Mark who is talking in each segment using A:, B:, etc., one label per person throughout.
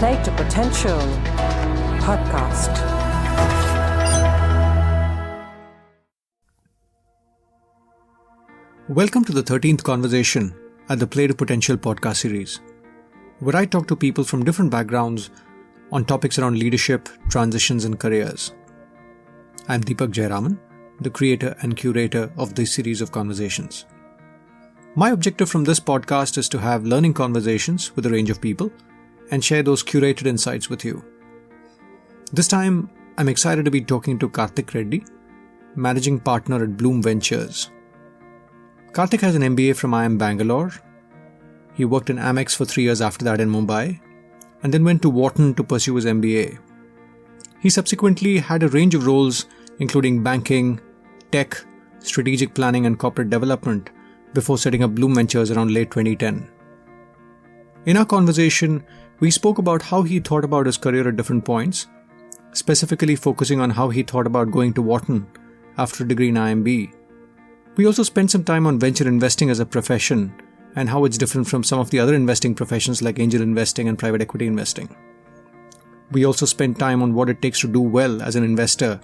A: Play to Potential podcast.
B: Welcome to the 13th conversation at the Play to Potential podcast series, where I talk to people from different backgrounds on topics around leadership, transitions, and careers. I'm Deepak Jayaraman, the creator and curator of this series of conversations. My objective from this podcast is to have learning conversations with a range of people and share those curated insights with you. This time, I'm excited to be talking to Karthik Reddy, managing partner at Blume Ventures. Karthik has an MBA from IIM Bangalore. He worked in Amex for 3 years after that in Mumbai, and then went to Wharton to pursue his MBA. He subsequently had a range of roles including banking, tech, strategic planning and corporate development before setting up Blume Ventures around late 2010. In our conversation, we spoke about how he thought about his career at different points, specifically focusing on how he thought about going to Wharton after a degree in IIMB. We also spent some time on venture investing as a profession and how it's different from some of the other investing professions like angel investing and private equity investing. We also spent time on what it takes to do well as an investor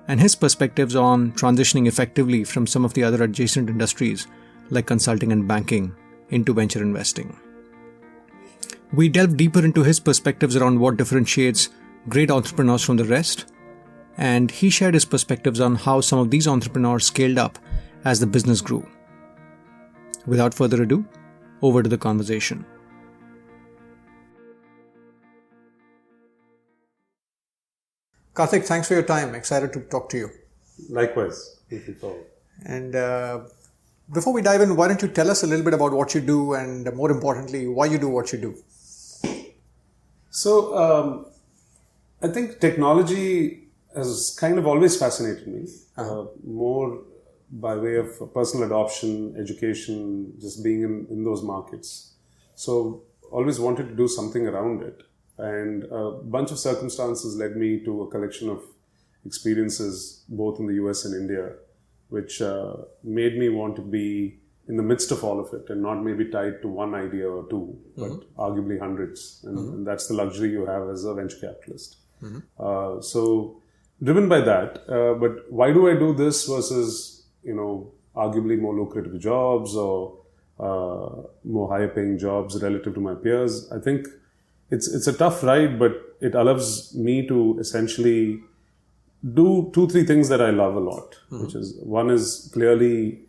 B: and his perspectives on transitioning effectively from some of the other adjacent industries like consulting and banking into venture investing. We delved deeper into his perspectives around what differentiates great entrepreneurs from the rest, and he shared his perspectives on how some of these entrepreneurs scaled up as the business grew. Without further ado, over to the conversation. Karthik, thanks for your time. Excited to talk to you.
C: Likewise. Looking forward.
B: And before we dive in, why don't you tell us a little bit about what you do and more importantly, why you do what you do?
C: So, I think technology has kind of always fascinated me, more by way of personal adoption, education, just being in those markets. So, always wanted to do something around it. And a bunch of circumstances led me to a collection of experiences, both in the US and India, which made me want to be in the midst of all of it and not maybe tied to one idea or two, but arguably hundreds. And that's the luxury you have as a venture capitalist. So driven by that, but why do I do this versus, arguably more lucrative jobs or more higher paying jobs relative to my peers? I think it's a tough ride, but it allows me to essentially do 2-3 things that I love a lot, which is, one is clearly,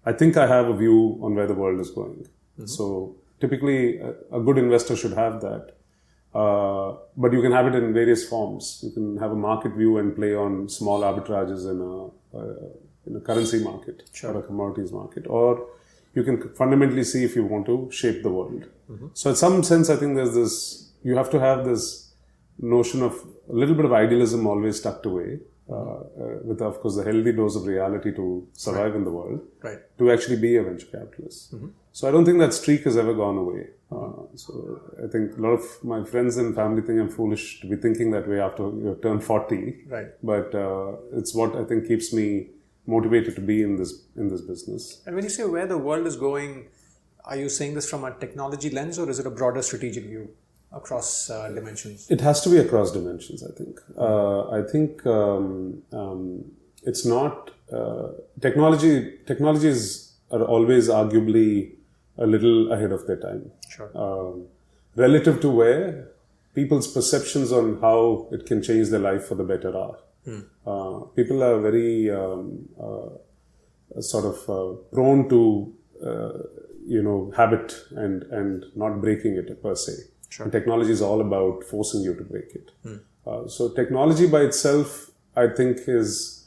C: I think I have a view on where the world is going. So typically a good investor should have that. But you can have it in various forms. You can have a market view and play on small arbitrages in a currency market or a commodities market. Or you can fundamentally see if you want to shape the world. So in some sense, I think you have to have this notion of a little bit of idealism always tucked away, with, of course, the healthy dose of reality to survive in the world, to actually be a venture capitalist. So I don't think that streak has ever gone away. So I think a lot of my friends and family think I'm foolish to be thinking that way after you turn 40. But it's what I think keeps me motivated to be in this business.
B: And when you say where the world is going, are you saying this from a technology lens or is it a broader strategic view across dimensions?
C: It has to be across dimensions, I think. I think it's not... Technologies are always arguably a little ahead of their time. Relative to where people's perceptions on how it can change their life for the better are. People are very prone to habit and not breaking it per se. And technology is all about forcing you to break it. So technology by itself, I think is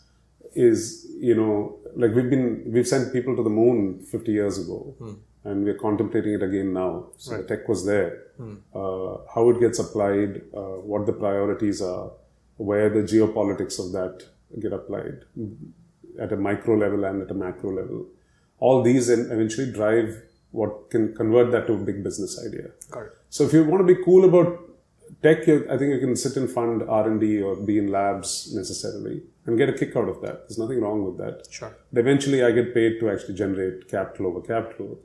C: like we've sent people to the moon 50 years ago, and we're contemplating it again now. So the tech was there. How it gets applied, what the priorities are, where the geopolitics of that get applied at a micro level and at a macro level. All these eventually drive what can convert that to a big business idea. So if you want to be cool about tech, I think you can sit and fund R&D or be in labs necessarily and get a kick out of that. There's nothing wrong with that. But eventually I get paid to actually generate capital over capital.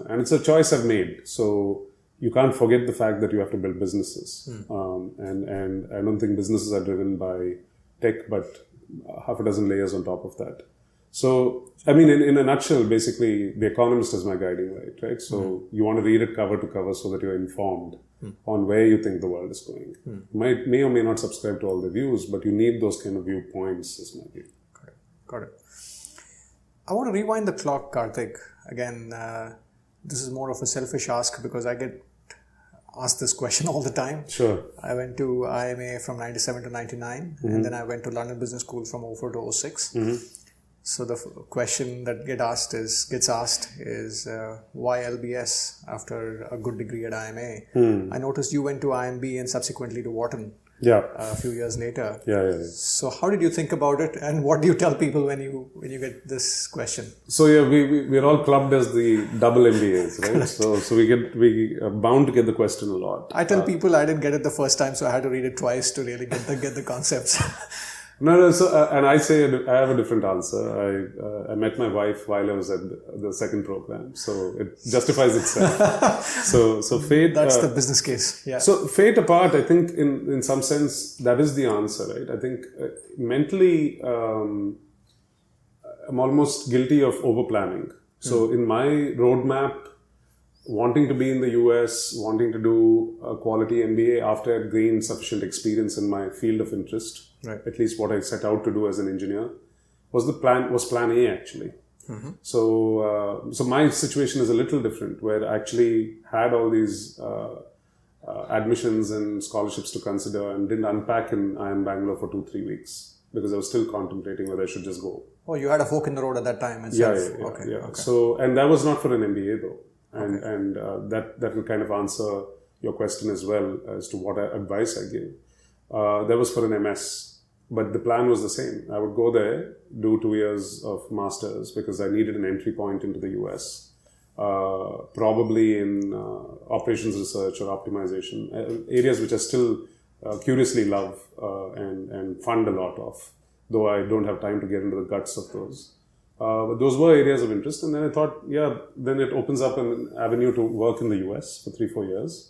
C: And it's a choice I've made. So you can't forget the fact that you have to build businesses. And I don't think businesses are driven by tech, but half a dozen layers on top of that. So, I mean, in a nutshell, basically, The Economist is my guiding light, right? So you want to read it cover to cover so that you're informed on where you think the world is going. You may or may not subscribe to all the views, but you need those kind of viewpoints, is my view.
B: Got it. I want to rewind the clock, Karthik. Again, this is more of a selfish ask because I get asked this question all the time.
C: Sure.
B: I went to IIMA from 97 to 99, and then I went to London Business School from 04 to 06. So the question that gets asked is why LBS after a good degree at IIMA? I noticed you went to IIMB and subsequently to Wharton a few years later.
C: Yeah.
B: So how did you think about it, and what do you tell people when you get this question?
C: So we're all clubbed as the double MBAs, right? so we are bound to get the question a lot.
B: I tell people I didn't get it the first time, so I had to read it twice to really get the concepts.
C: No. So, and I say I have a different answer. I met my wife while I was at the second program, so it justifies itself. so fate.
B: That's the business case. Yeah.
C: So fate apart, I think in some sense that is the answer, right? I think mentally, I'm almost guilty of over planning. So in my roadmap, wanting to be in the US, wanting to do a quality MBA after I gained sufficient experience in my field of interest.
B: Right.
C: At least what I set out to do as an engineer was plan A actually. So my situation is a little different, where I actually had all these admissions and scholarships to consider and didn't unpack in IIM Bangalore for 2-3 weeks because I was still contemplating whether I should just go.
B: Oh, you had a fork in the road at that time
C: Yeah.
B: Okay.
C: So, and that was not for an MBA though. And that will kind of answer your question as well as to what advice I gave. That was for an MS. But the plan was the same. I would go there, do 2 years of masters because I needed an entry point into the US, probably in operations research or optimization, areas which I still curiously love and fund a lot of, though I don't have time to get into the guts of those. But those were areas of interest. And then I thought, then it opens up an avenue to work in the US for 3-4 years.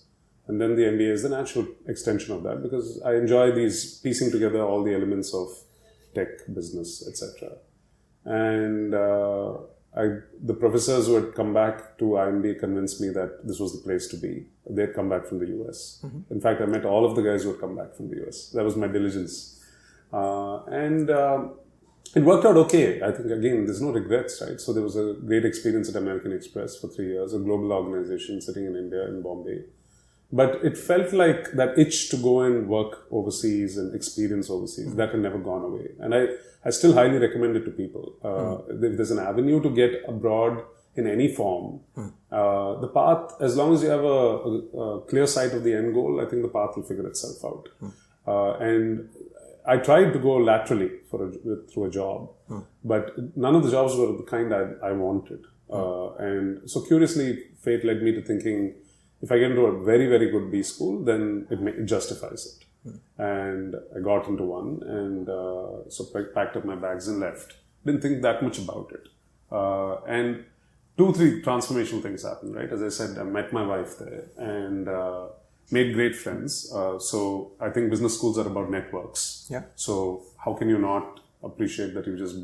C: And then the MBA is the natural extension of that because I enjoy piecing together all the elements of tech, business, etc. And the professors who had come back to IIMB convinced me that this was the place to be. They'd come back from the US. In fact, I met all of the guys who had come back from the US. That was my diligence. It worked out okay. I think, again, there's no regrets, right? So there was a great experience at American Express for 3 years, a global organization sitting in India, in Bombay. But it felt like that itch to go and work overseas and experience overseas, that had never gone away. And I still highly recommend it to people. If there's an avenue to get abroad in any form, the path, as long as you have a clear sight of the end goal, I think the path will figure itself out. And I tried to go laterally through a job, but none of the jobs were the kind I wanted. And so curiously, fate led me to thinking, if I get into a very, very good B school, then it justifies it. And I got into one and so packed up my bags and left. Didn't think that much about it. And 2-3 transformational things happened, right? As I said, I met my wife there and made great friends. So I think business schools are about networks.
B: Yeah.
C: So how can you not appreciate that you just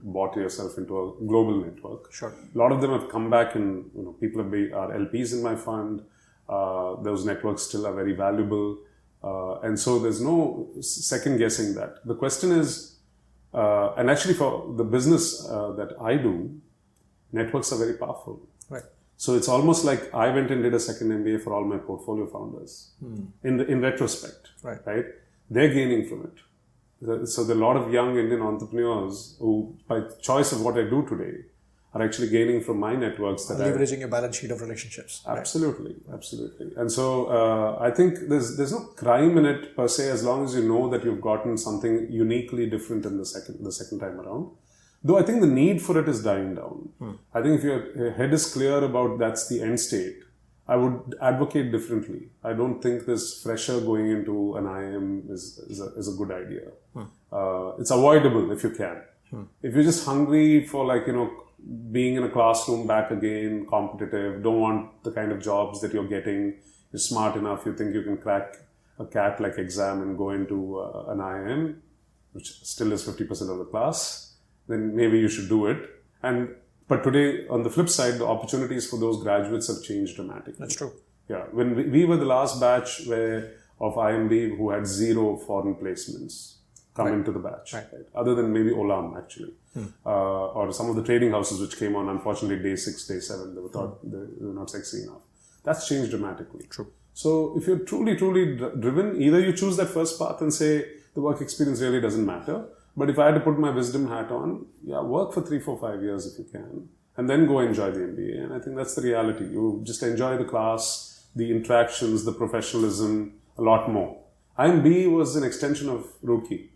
C: bought yourself into a global network?
B: Sure.
C: A lot of them have come back and people are LPs in my fund. Those networks still are very valuable. And so there's no second guessing that. The question is, and actually for the business that I do, networks are very powerful.
B: Right.
C: So it's almost like I went and did a second MBA for all my portfolio founders. In retrospect, right? They're gaining from it. So there are a lot of young Indian entrepreneurs who, by choice of what I do today, are actually gaining from my networks. That
B: leveraging your balance sheet of relationships.
C: Absolutely. And so I think there's no crime in it per se, as long as you know that you've gotten something uniquely different in the second time around. Though I think the need for it is dying down. I think if your head is clear about that's the end state, I would advocate differently. I don't think this fresher going into an IIM is a good idea. It's avoidable if you can. If you're just hungry for being in a classroom back again, competitive, don't want the kind of jobs that you're getting you're smart enough, you think you can crack a CAT-like exam and go into an IIM, which still is 50% of the class, then maybe you should do it. But today, on the flip side, the opportunities for those graduates have changed dramatically.
B: That's true.
C: Yeah, when we were the last batch of IIMB who had 0 foreign placements come into the batch, right? Other than maybe Olam, actually. Or some of the trading houses which came on, unfortunately, day 6, day 7, they were thought they were not sexy enough. That's changed dramatically.
B: True.
C: So if you're truly driven, either you choose that first path and say the work experience really doesn't matter. But if I had to put my wisdom hat on, work for 3, 4, 5 years if you can, and then go enjoy the MBA. And I think that's the reality. You just enjoy the class, the interactions, the professionalism a lot more. IIMB was an extension of Roorkee.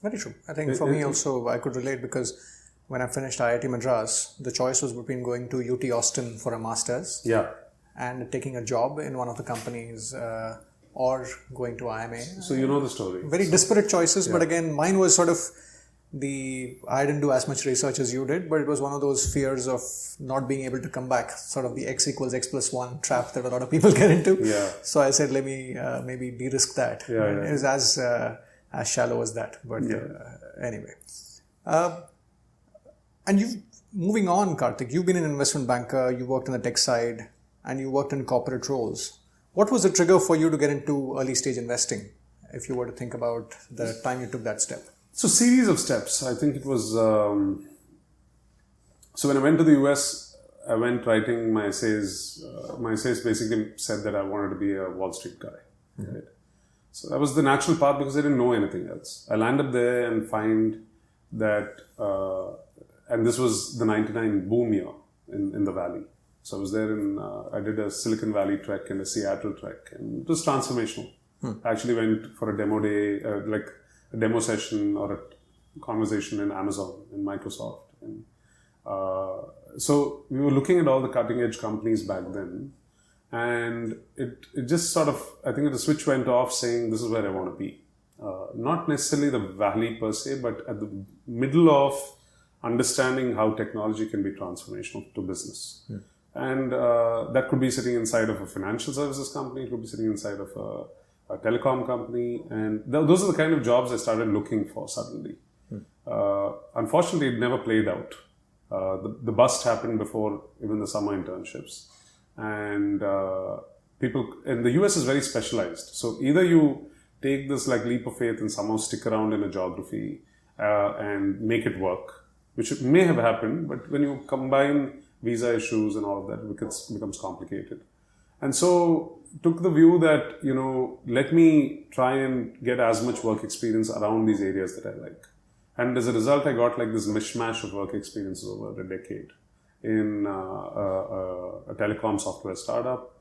B: Very true. I think for me also, I could relate because when I finished IIT Madras, the choice was between going to UT Austin for a master's and taking a job in one of the companies or going to IMA.
C: So you know the story.
B: Very disparate choices, but again, mine was sort of I didn't do as much research as you did, but it was one of those fears of not being able to come back, sort of the X = X+1 trap that a lot of people get into.
C: Yeah.
B: So I said, let me maybe de-risk that. It was as shallow as that. But anyway. And moving on, Karthik, you've been an investment banker, you worked on the tech side, and you worked in corporate roles. What was the trigger for you to get into early stage investing, if you were to think about the time you took that step?
C: So series of steps. I think it was, so when I went to the US, I went writing my essays. My essays basically said that I wanted to be a Wall Street guy. Right? So that was the natural path because I didn't know anything else. I landed there and find that, and this was the 99 boom year in the Valley. So I was there I did a Silicon Valley trek and a Seattle trek, and it was transformational. I actually went for a demo day, like a demo session or a conversation in Amazon, in Microsoft. And so we were looking at all the cutting edge companies back then. And it just sort of, I think the switch went off saying, this is where I want to be. Not necessarily the Valley per se, but at the middle of understanding how technology can be transformational to business. And that could be sitting inside of a financial services company, it could be sitting inside of a telecom company. And those are the kind of jobs I started looking for suddenly. Unfortunately, it never played out. The bust happened before even the summer internships. And people, and the US is very specialized. So either you take this like leap of faith and somehow stick around in a geography and make it work, which may have happened, but when you combine visa issues and all of that, it becomes complicated. And so took the view that, let me try and get as much work experience around these areas that I like. And as a result, I got like this mishmash of work experiences over a decade in a telecom software startup,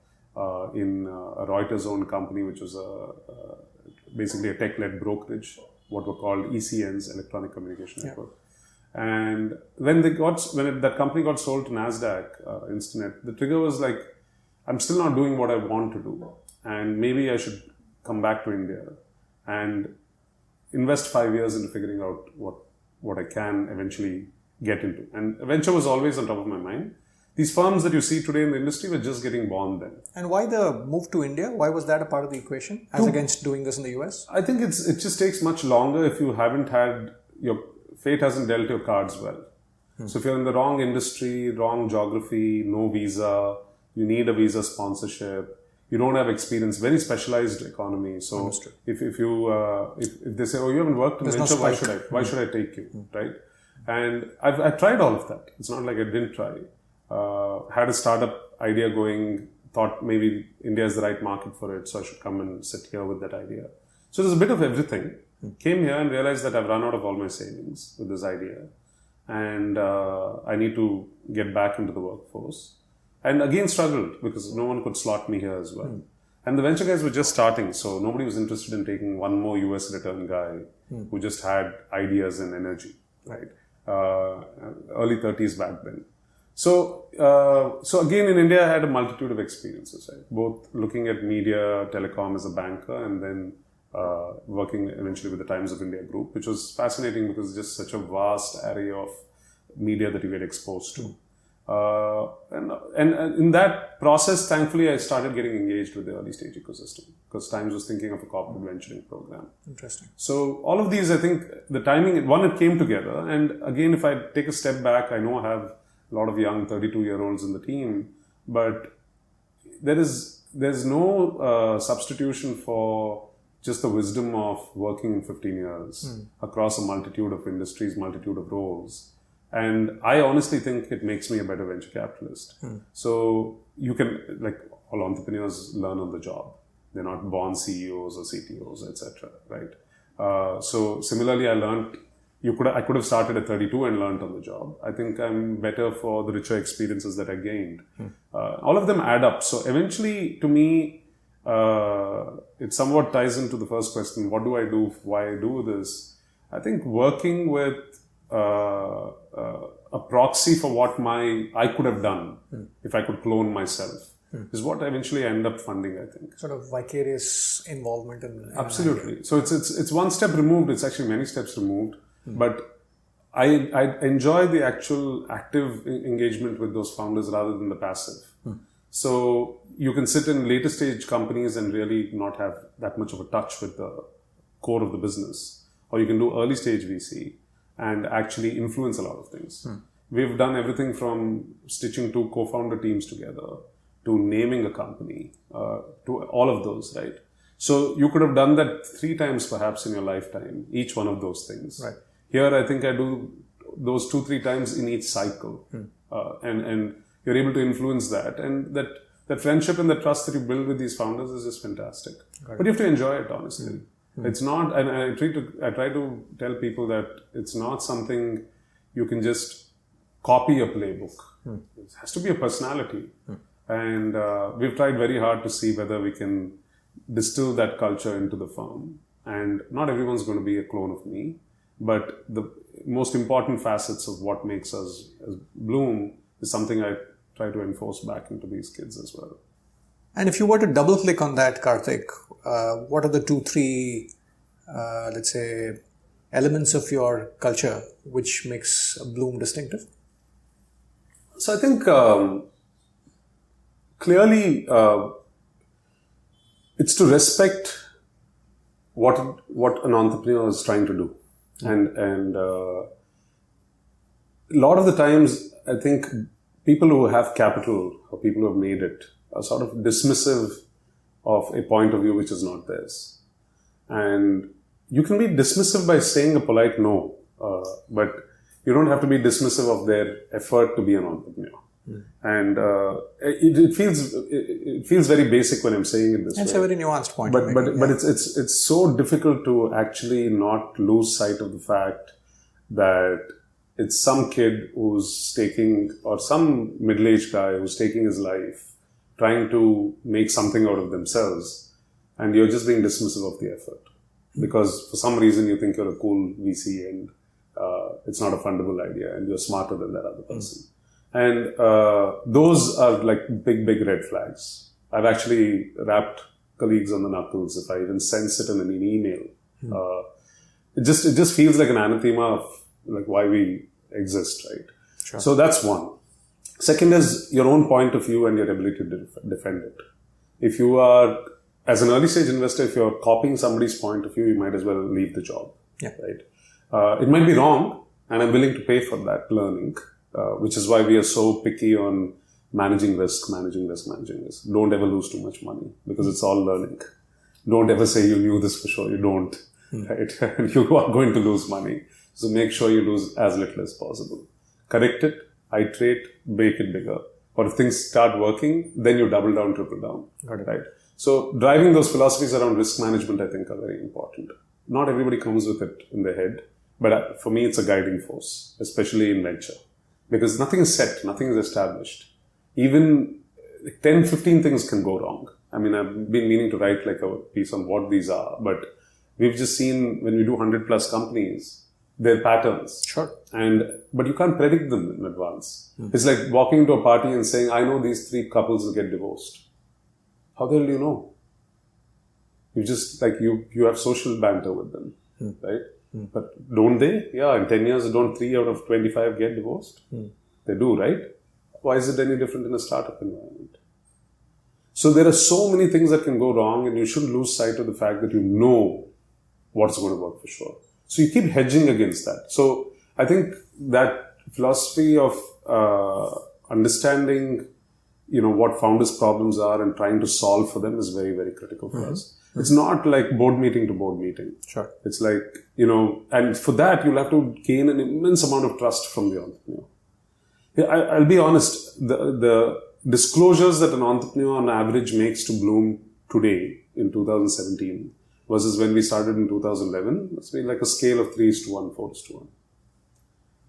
C: in a Reuters-owned company, which was basically a tech-led brokerage, what were called ECNs, Electronic Communication Network. And when that company got sold to NASDAQ, Instinet, the trigger was like, I'm still not doing what I want to do. And maybe I should come back to India and invest 5 years into figuring out what I can eventually get into. And venture was always on top of my mind. These firms that you see today in the industry were just getting born then.
B: And why the move to India? Why was that a part of the equation as against doing this in the US?
C: I think it just takes much longer if you haven't had, your fate hasn't dealt your cards well. So if you're in the wrong industry, wrong geography, no visa, you need a visa sponsorship, you don't have experience, very specialized economy. So if they say, oh, you haven't worked in venture, why should I take you, right? And I've tried all of that. It's not like I didn't try. Had a startup idea going, thought maybe India is the right market for it, so I should come and sit here with that idea. So there's a bit of everything. Came here and realized that I've run out of all my savings with this idea. And I need to get back into the workforce. And again struggled because no one could slot me here as well. And the venture guys were just starting, so nobody was interested in taking one more US return guy who just had ideas and energy, right? Early 30s back then. So again, in India, I had a multitude of experiences, right? Both looking at media, telecom as a banker, and then working eventually with the Times of India group, which was fascinating because it's just such a vast array of media that you get exposed to. And in that process, thankfully, I started getting engaged with the early stage ecosystem because Times was thinking of a corporate venturing program.
B: Interesting.
C: So all of these, I think the timing, one, it came together. And again, if I take a step back, I know I have a lot of young 32-year-olds in the team, but there's no substitution for just the wisdom of working in 15 years across a multitude of industries, multitude of roles. And I honestly think it makes me a better venture capitalist. So you can, like all entrepreneurs, learn on the job. They're not born CEOs or CTOs, etc. Right? So similarly, I learned. I could have started at 32 and learned on the job. I think I'm better for the richer experiences that I gained. All of them add up. So eventually, to me, it somewhat ties into the first question: what do I do? Why I do this? I think working with a proxy for what I could have done if I could clone myself is what eventually I end up funding, I think.
B: Sort of vicarious involvement in
C: absolutely. So it's one step removed. It's actually many steps removed. But I enjoy the actual active engagement with those founders rather than the passive. So you can sit in later stage companies and really not have that much of a touch with the core of the business. Or you can do early stage VC and actually influence a lot of things. We've done everything from stitching two co-founder teams together to naming a company, to all of those, right? So you could have done that 3 times perhaps in your lifetime, each one of those things.
B: Right.
C: Here, I think I do those 2-3 times in each cycle. And you're able to influence that. And that friendship and the trust that you build with these founders is just fantastic. But you have to enjoy it, honestly. It's not, and I try to tell people that it's not something you can just copy a playbook. It has to be a personality. And we've tried very hard to see whether we can distill that culture into the firm. And not everyone's going to be a clone of me, but the most important facets of what makes us as Blume is something I try to enforce back into these kids as well.
B: And if you were to double click on that, Karthik, what are the 2-3, let's say, elements of your culture which makes Blume distinctive?
C: So I think clearly it's to respect what an entrepreneur is trying to do. And a lot of the times, I think people who have capital or people who have made it are sort of dismissive of a point of view which is not theirs. And you can be dismissive by saying a polite no, but you don't have to be dismissive of their effort to be an entrepreneur. And it feels very basic when I'm saying it this way.
B: It's a very nuanced point.
C: But it's so difficult to actually not lose sight of the fact that it's some kid who's taking, or some middle-aged guy who's taking his life, trying to make something out of themselves, and you're just being dismissive of the effort because for some reason you think you're a cool VC and it's not a fundable idea and you're smarter than that other person. And those are like big red flags. I've actually rapped colleagues on the knuckles if I even sense it in an email. It just feels like an anathema of like why we exist, right?
B: Sure.
C: So that's one. Second is your own point of view and your ability to defend it. If you are, as an early stage investor, if you're copying somebody's point of view, you might as well leave the job.
B: Yeah.
C: Right? It might be wrong, and I'm willing to pay for that learning, which is why we are so picky on managing risk. Don't ever lose too much money because it's all learning. Don't ever say you knew this for sure. You don't, right? And you are going to lose money. So make sure you lose as little as possible. Correct it, iterate, make it bigger. Or if things start working, then you double down, triple down.
B: Got it.
C: Right? So driving those philosophies around risk management, I think, are very important. Not everybody comes with it in their head, but for me, it's a guiding force, especially in venture. Because nothing is set, nothing is established. Even 10, 15 things can go wrong. I mean, I've been meaning to write like a piece on what these are, but we've just seen when we do 100 plus companies, their patterns.
B: Sure.
C: But you can't predict them in advance. It's like walking into a party and saying, I know these 3 couples will get divorced. How the hell do you know? You just, like, you have social banter with them, right? But don't they? Yeah, in 10 years, don't 3 out of 25 get divorced? They do, right? Why is it any different in a startup environment? So there are so many things that can go wrong, and you shouldn't lose sight of the fact that you know what's going to work for sure. So you keep hedging against that. So I think that philosophy of understanding, what founders' problems are and trying to solve for them is very, very critical for us. It's not like board meeting to board meeting.
B: Sure.
C: It's like, and for that, you'll have to gain an immense amount of trust from the entrepreneur. I'll be honest, the disclosures that an entrepreneur on average makes to Blume today in 2017 versus when we started in 2011, it's been like a scale of 3:1, 4:1.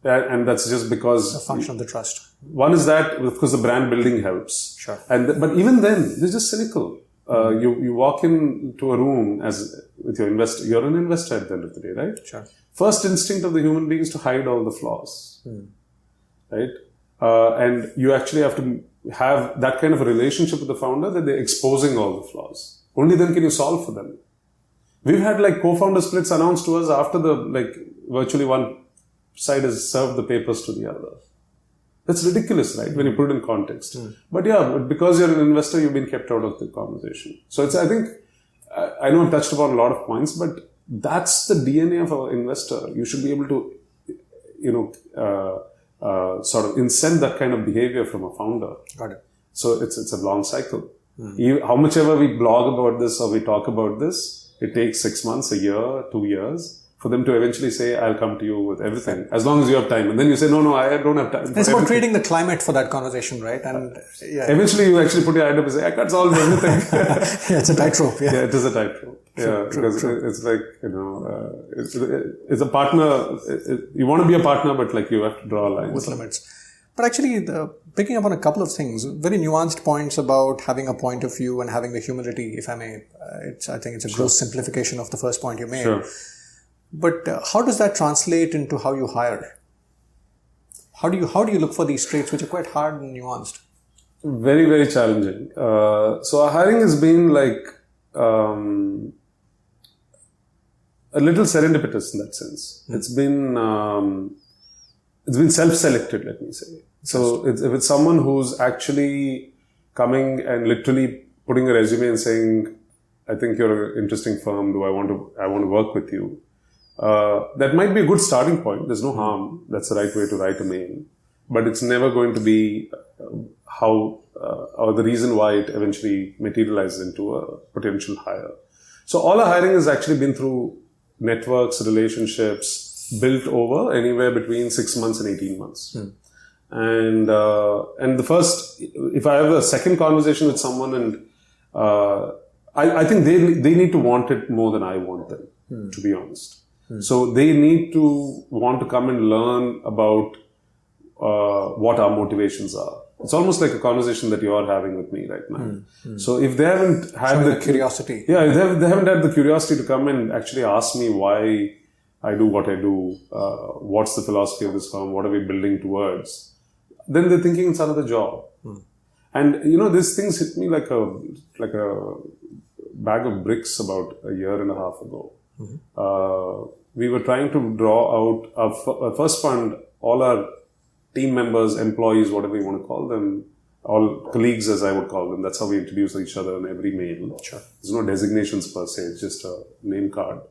C: And that's just because...
B: It's a function of the trust.
C: One is that, of course, the brand building helps.
B: Sure.
C: But even then, they're just cynical. You walk into a room with your investor. You're an investor at the end of the day, right?
B: Sure.
C: First instinct of the human being is to hide all the flaws, right? And you actually have to have that kind of a relationship with the founder that they're exposing all the flaws. Only then can you solve for them. We've had co-founder splits announced to us after virtually one side has served the papers to the other. That's ridiculous, right? When you put it in context. But because you're an investor, you've been kept out of the conversation. So I think, I know I've touched upon a lot of points, but that's the DNA of our investor. You should be able to, sort of incent that kind of behavior from a founder.
B: Got it.
C: So it's a long cycle. How much ever we blog about this or we talk about this, it takes 6 months, a year, 2 years for them to eventually say, I'll come to you with everything, as long as you have time. And then you say, no, I don't have time.
B: It's about creating the climate for that conversation, right? And
C: eventually you actually put your hand up and say, I can't solve everything.
B: It's a tightrope. Yeah,
C: it is a tightrope. Because it's like, it's a partner. You want to be a partner, but you have to draw lines.
B: With limits. But actually, picking up on a couple of things, very nuanced points about having a point of view and having the humility, if I may. I think it's a gross simplification of the first point you made.
C: Sure.
B: But how does that translate into how you hire? How do you look for these traits, which are quite hard and nuanced?
C: Very, very challenging. So our hiring has been a little serendipitous in that sense. It's been self-selected, let me say. So if it's someone who's actually coming and literally putting a resume and saying, I think you're an interesting firm, I want to work with you. That might be a good starting point. There's no harm. That's the right way to write a mail. But it's never going to be or the reason why it eventually materializes into a potential hire. So all our hiring has actually been through networks, relationships, built over anywhere between 6 months and 18 months. And the first, if I have a second conversation with someone and I think they need to want it more than I want them, to be honest. So they need to want to come and learn about what our motivations are. It's almost like a conversation that you are having with me right now. So if they haven't had the
B: curiosity,
C: if they haven't had the curiosity to come and actually ask me why I do what I do, what's the philosophy of this firm, what are we building towards, then they're thinking it's another job. And these things hit me like a bag of bricks about a year and a half ago. We were trying to draw out our first fund, all our team members, employees, whatever you want to call them, all colleagues as I would call them. That's how we introduce each other in every mail.
B: Sure.
C: There's no designations per se, it's just a name card.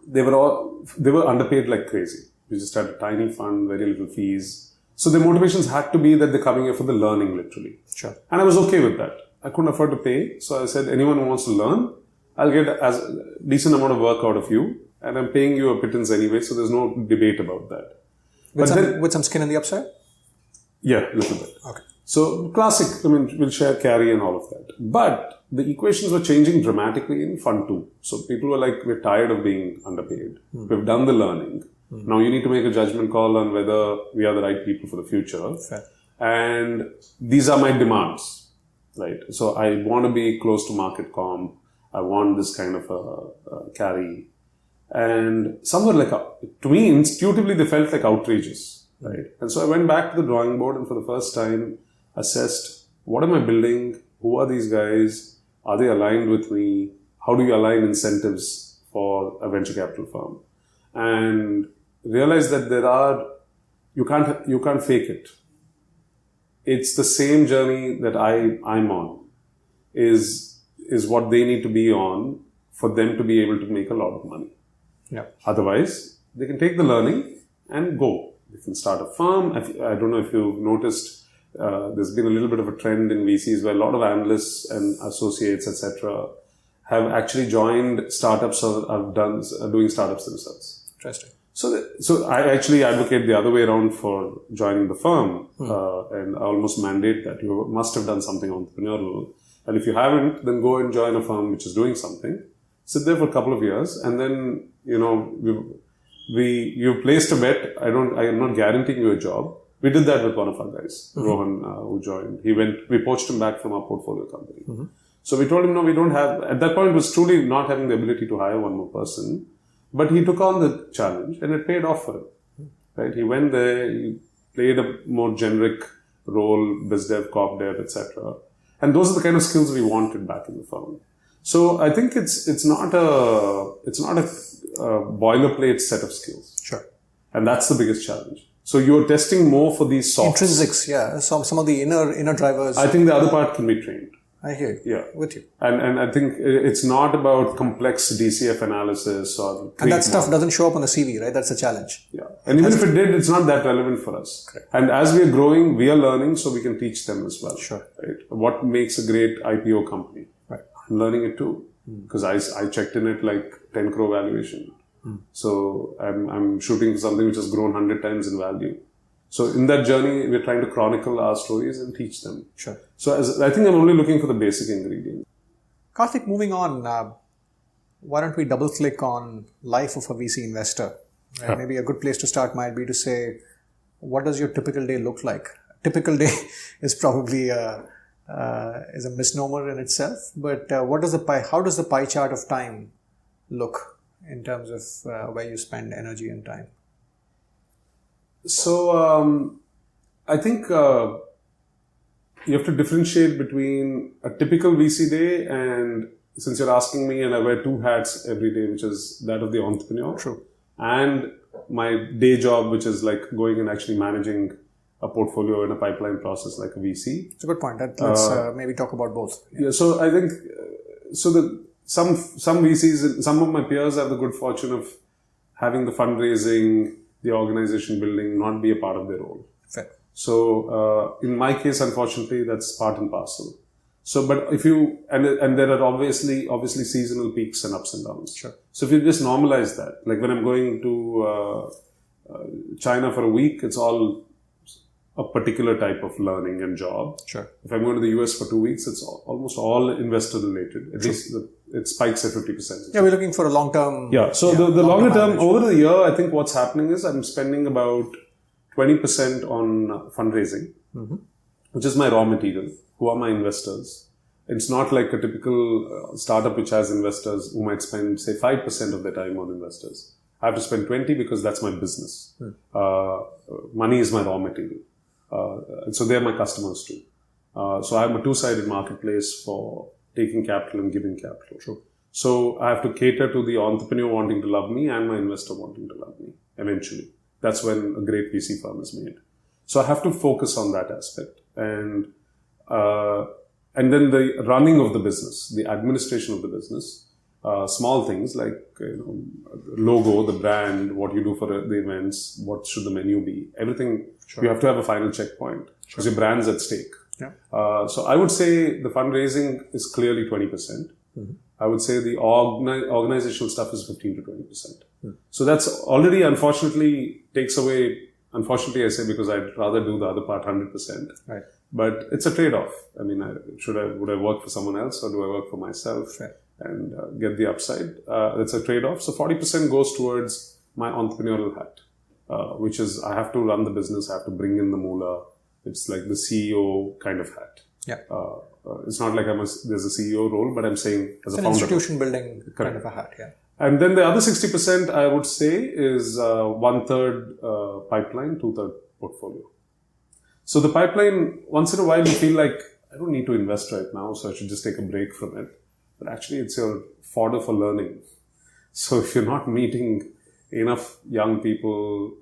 C: They were underpaid like crazy. We just had a tiny fund, very little fees. So their motivations had to be that they're coming here for the learning, literally.
B: Sure.
C: And I was okay with that. I couldn't afford to pay. So I said, anyone who wants to learn, I'll get a decent amount of work out of you. And I'm paying you a pittance anyway, so there's no debate about that.
B: With some skin in the upside?
C: Yeah, a little bit.
B: Okay.
C: So classic, we'll share carry and all of that. But the equations were changing dramatically in Fund 2. So people were like, we're tired of being underpaid. We've done the learning. Now you need to make a judgment call on whether we are the right people for the future.
B: Fair.
C: And these are my demands, right? So I want to be close to market comp. I want this kind of a carry. And some were to me, intuitively, they felt like outrageous, right? And so I went back to the drawing board and for the first time assessed, what am I building? Who are these guys? Are they aligned with me? How do you align incentives for a venture capital firm? And realized that there are you can't fake it. It's the same journey that I'm on, is what they need to be on for them to be able to make a lot of money.
B: Yeah.
C: Otherwise, they can take the learning and go. They can start a firm. I don't know if you've noticed, there's been a little bit of a trend in VCs where a lot of analysts and associates, etc., have actually joined startups or are doing startups themselves.
B: Interesting.
C: So I actually advocate the other way around for joining the firm, and I almost mandate that you must have done something entrepreneurial. And if you haven't, then go and join a firm which is doing something. Sit there for a couple of years, and then, you've placed a bet. I am not guaranteeing you a job. We did that with one of our guys, Rohan, who joined. We poached him back from our portfolio company. So we told him, no, we don't have, at that point, it was truly not having the ability to hire one more person. But he took on the challenge and it paid off for him. Right? He went there, he played a more generic role, biz dev, corp dev, etc. And those are the kind of skills we wanted back in the firm. So I think it's not a boilerplate set of skills.
B: Sure.
C: And that's the biggest challenge. So you're testing more for these softs.
B: Intrinsics, yeah. Some of the inner drivers.
C: I think the other part can be trained.
B: I hear you.
C: Yeah.
B: With you.
C: And I think it's not about complex DCF analysis or...
B: And that stuff doesn't show up on the CV, right? That's a challenge.
C: Yeah. And even if it did, it's not that relevant for us.
B: Correct.
C: And as we are growing, we are learning, so we can teach them as well.
B: Sure.
C: Right? What makes a great IPO company?
B: Right.
C: I'm learning it too. Because I checked in at like 10 crore valuation. So I'm shooting for something which has grown 100 times in value. So in that journey, we're trying to chronicle our stories and teach them.
B: Sure.
C: So I think I'm only looking for the basic ingredients.
B: Karthik, moving on, why don't we double click on life of a VC investor? Right?
C: Yeah.
B: Maybe a good place to start might be to say, what does your typical day look like? Typical day is probably is a misnomer in itself, but how does the pie chart of time look in terms of where you spend energy and time?
C: So I think you have to differentiate between a typical VC day, and since you're asking me, and I wear two hats every day, which is that of the entrepreneur.
B: True.
C: And my day job, which is like going and actually managing a portfolio in a pipeline process like a VC.
B: It's a good point. Let's maybe talk about both.
C: Yeah. So I think some VCs, some of my peers have the good fortune of having the fundraising, the organization building not be a part of their role.
B: Fair.
C: So in my case, unfortunately, that's part and parcel. So, but if you, and there are obviously seasonal peaks and ups and downs.
B: Sure.
C: So if you just normalize that, like when I'm going to China for a week, it's all a particular type of learning and job.
B: Sure.
C: If I'm going to the US for 2 weeks, it's almost all investor related. At least it spikes at 50%.
B: Yeah, we're looking for a long term.
C: Yeah. So the longer term, over the year, I think what's happening is I'm spending about 20% on fundraising, which is my raw material. Who are my investors? It's not like a typical startup which has investors who might spend, say, 5% of their time on investors. I have to spend 20 because that's my business. Money is my raw material. And so they're my customers too. So I'm a two-sided marketplace for taking capital and giving capital.
B: True.
C: So I have to cater to the entrepreneur wanting to love me and my investor wanting to love me eventually. That's when a great VC firm is made. So I have to focus on that aspect. And then the running of the business, the administration of the business, small things like logo, the brand, what you do for the events, what should the menu be, everything. Sure. You have to have a final checkpoint because your brand's at stake.
B: Yeah.
C: So I would say the fundraising is clearly 20%. I would say the organizational stuff is 15 to 20%. So that's already, unfortunately, takes away. Unfortunately, I say because I'd rather do the other part 100%.
B: Right.
C: But it's a trade-off. I mean, would I work for someone else or do I work for myself and get the upside? It's a trade-off. So 40% goes towards my entrepreneurial hat, which is I have to run the business, I have to bring in the moolah. It's like the CEO kind of hat.
B: Yeah.
D: It's not like there's a CEO role, but I'm saying as a founder.
B: Institution building kind of a hat, yeah.
C: And then the other 60%, I would say, is 1/3 pipeline, 2/3 portfolio. So the pipeline, once in a while, you feel like, I don't need to invest right now, so I should just take a break from it. But actually, it's your fodder for learning. So if you're not meeting enough young people,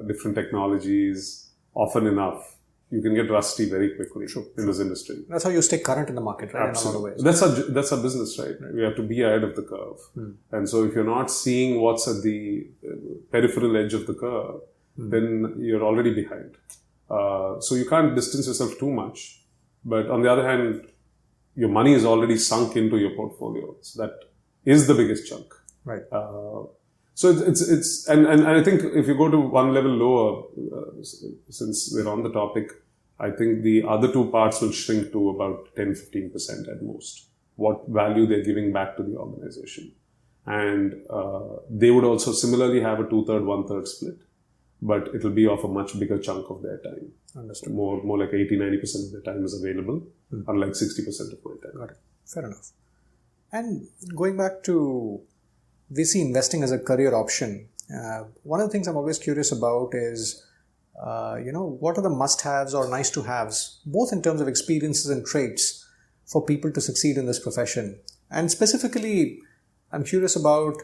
C: different technologies, often enough, you can get rusty very quickly in this industry.
B: That's how you stay current in the market, right?
C: Absolutely.
B: In a lot of ways.
C: That's our business, right? We have to be ahead of the curve. And so if you're not seeing what's at the peripheral edge of the curve, then you're already behind. So you can't distance yourself too much. But on the other hand, your money is already sunk into your portfolio. So that is the biggest chunk.
B: Right.
C: So it's and I think if you go to one level lower, since we're on the topic, I think the other two parts will shrink to about 10-15% at most. What value they're giving back to the organization. And they would also similarly have a 2/3, 1/3 split, but it'll be of a much bigger chunk of their time.
B: Understood.
C: More like 80-90% of their time is available, unlike 60% of my time.
B: Got it. Fair enough. And going back to VC investing as a career option, one of the things I'm always curious about is, what are the must-haves or nice-to-haves, both in terms of experiences and traits for people to succeed in this profession? And specifically, I'm curious about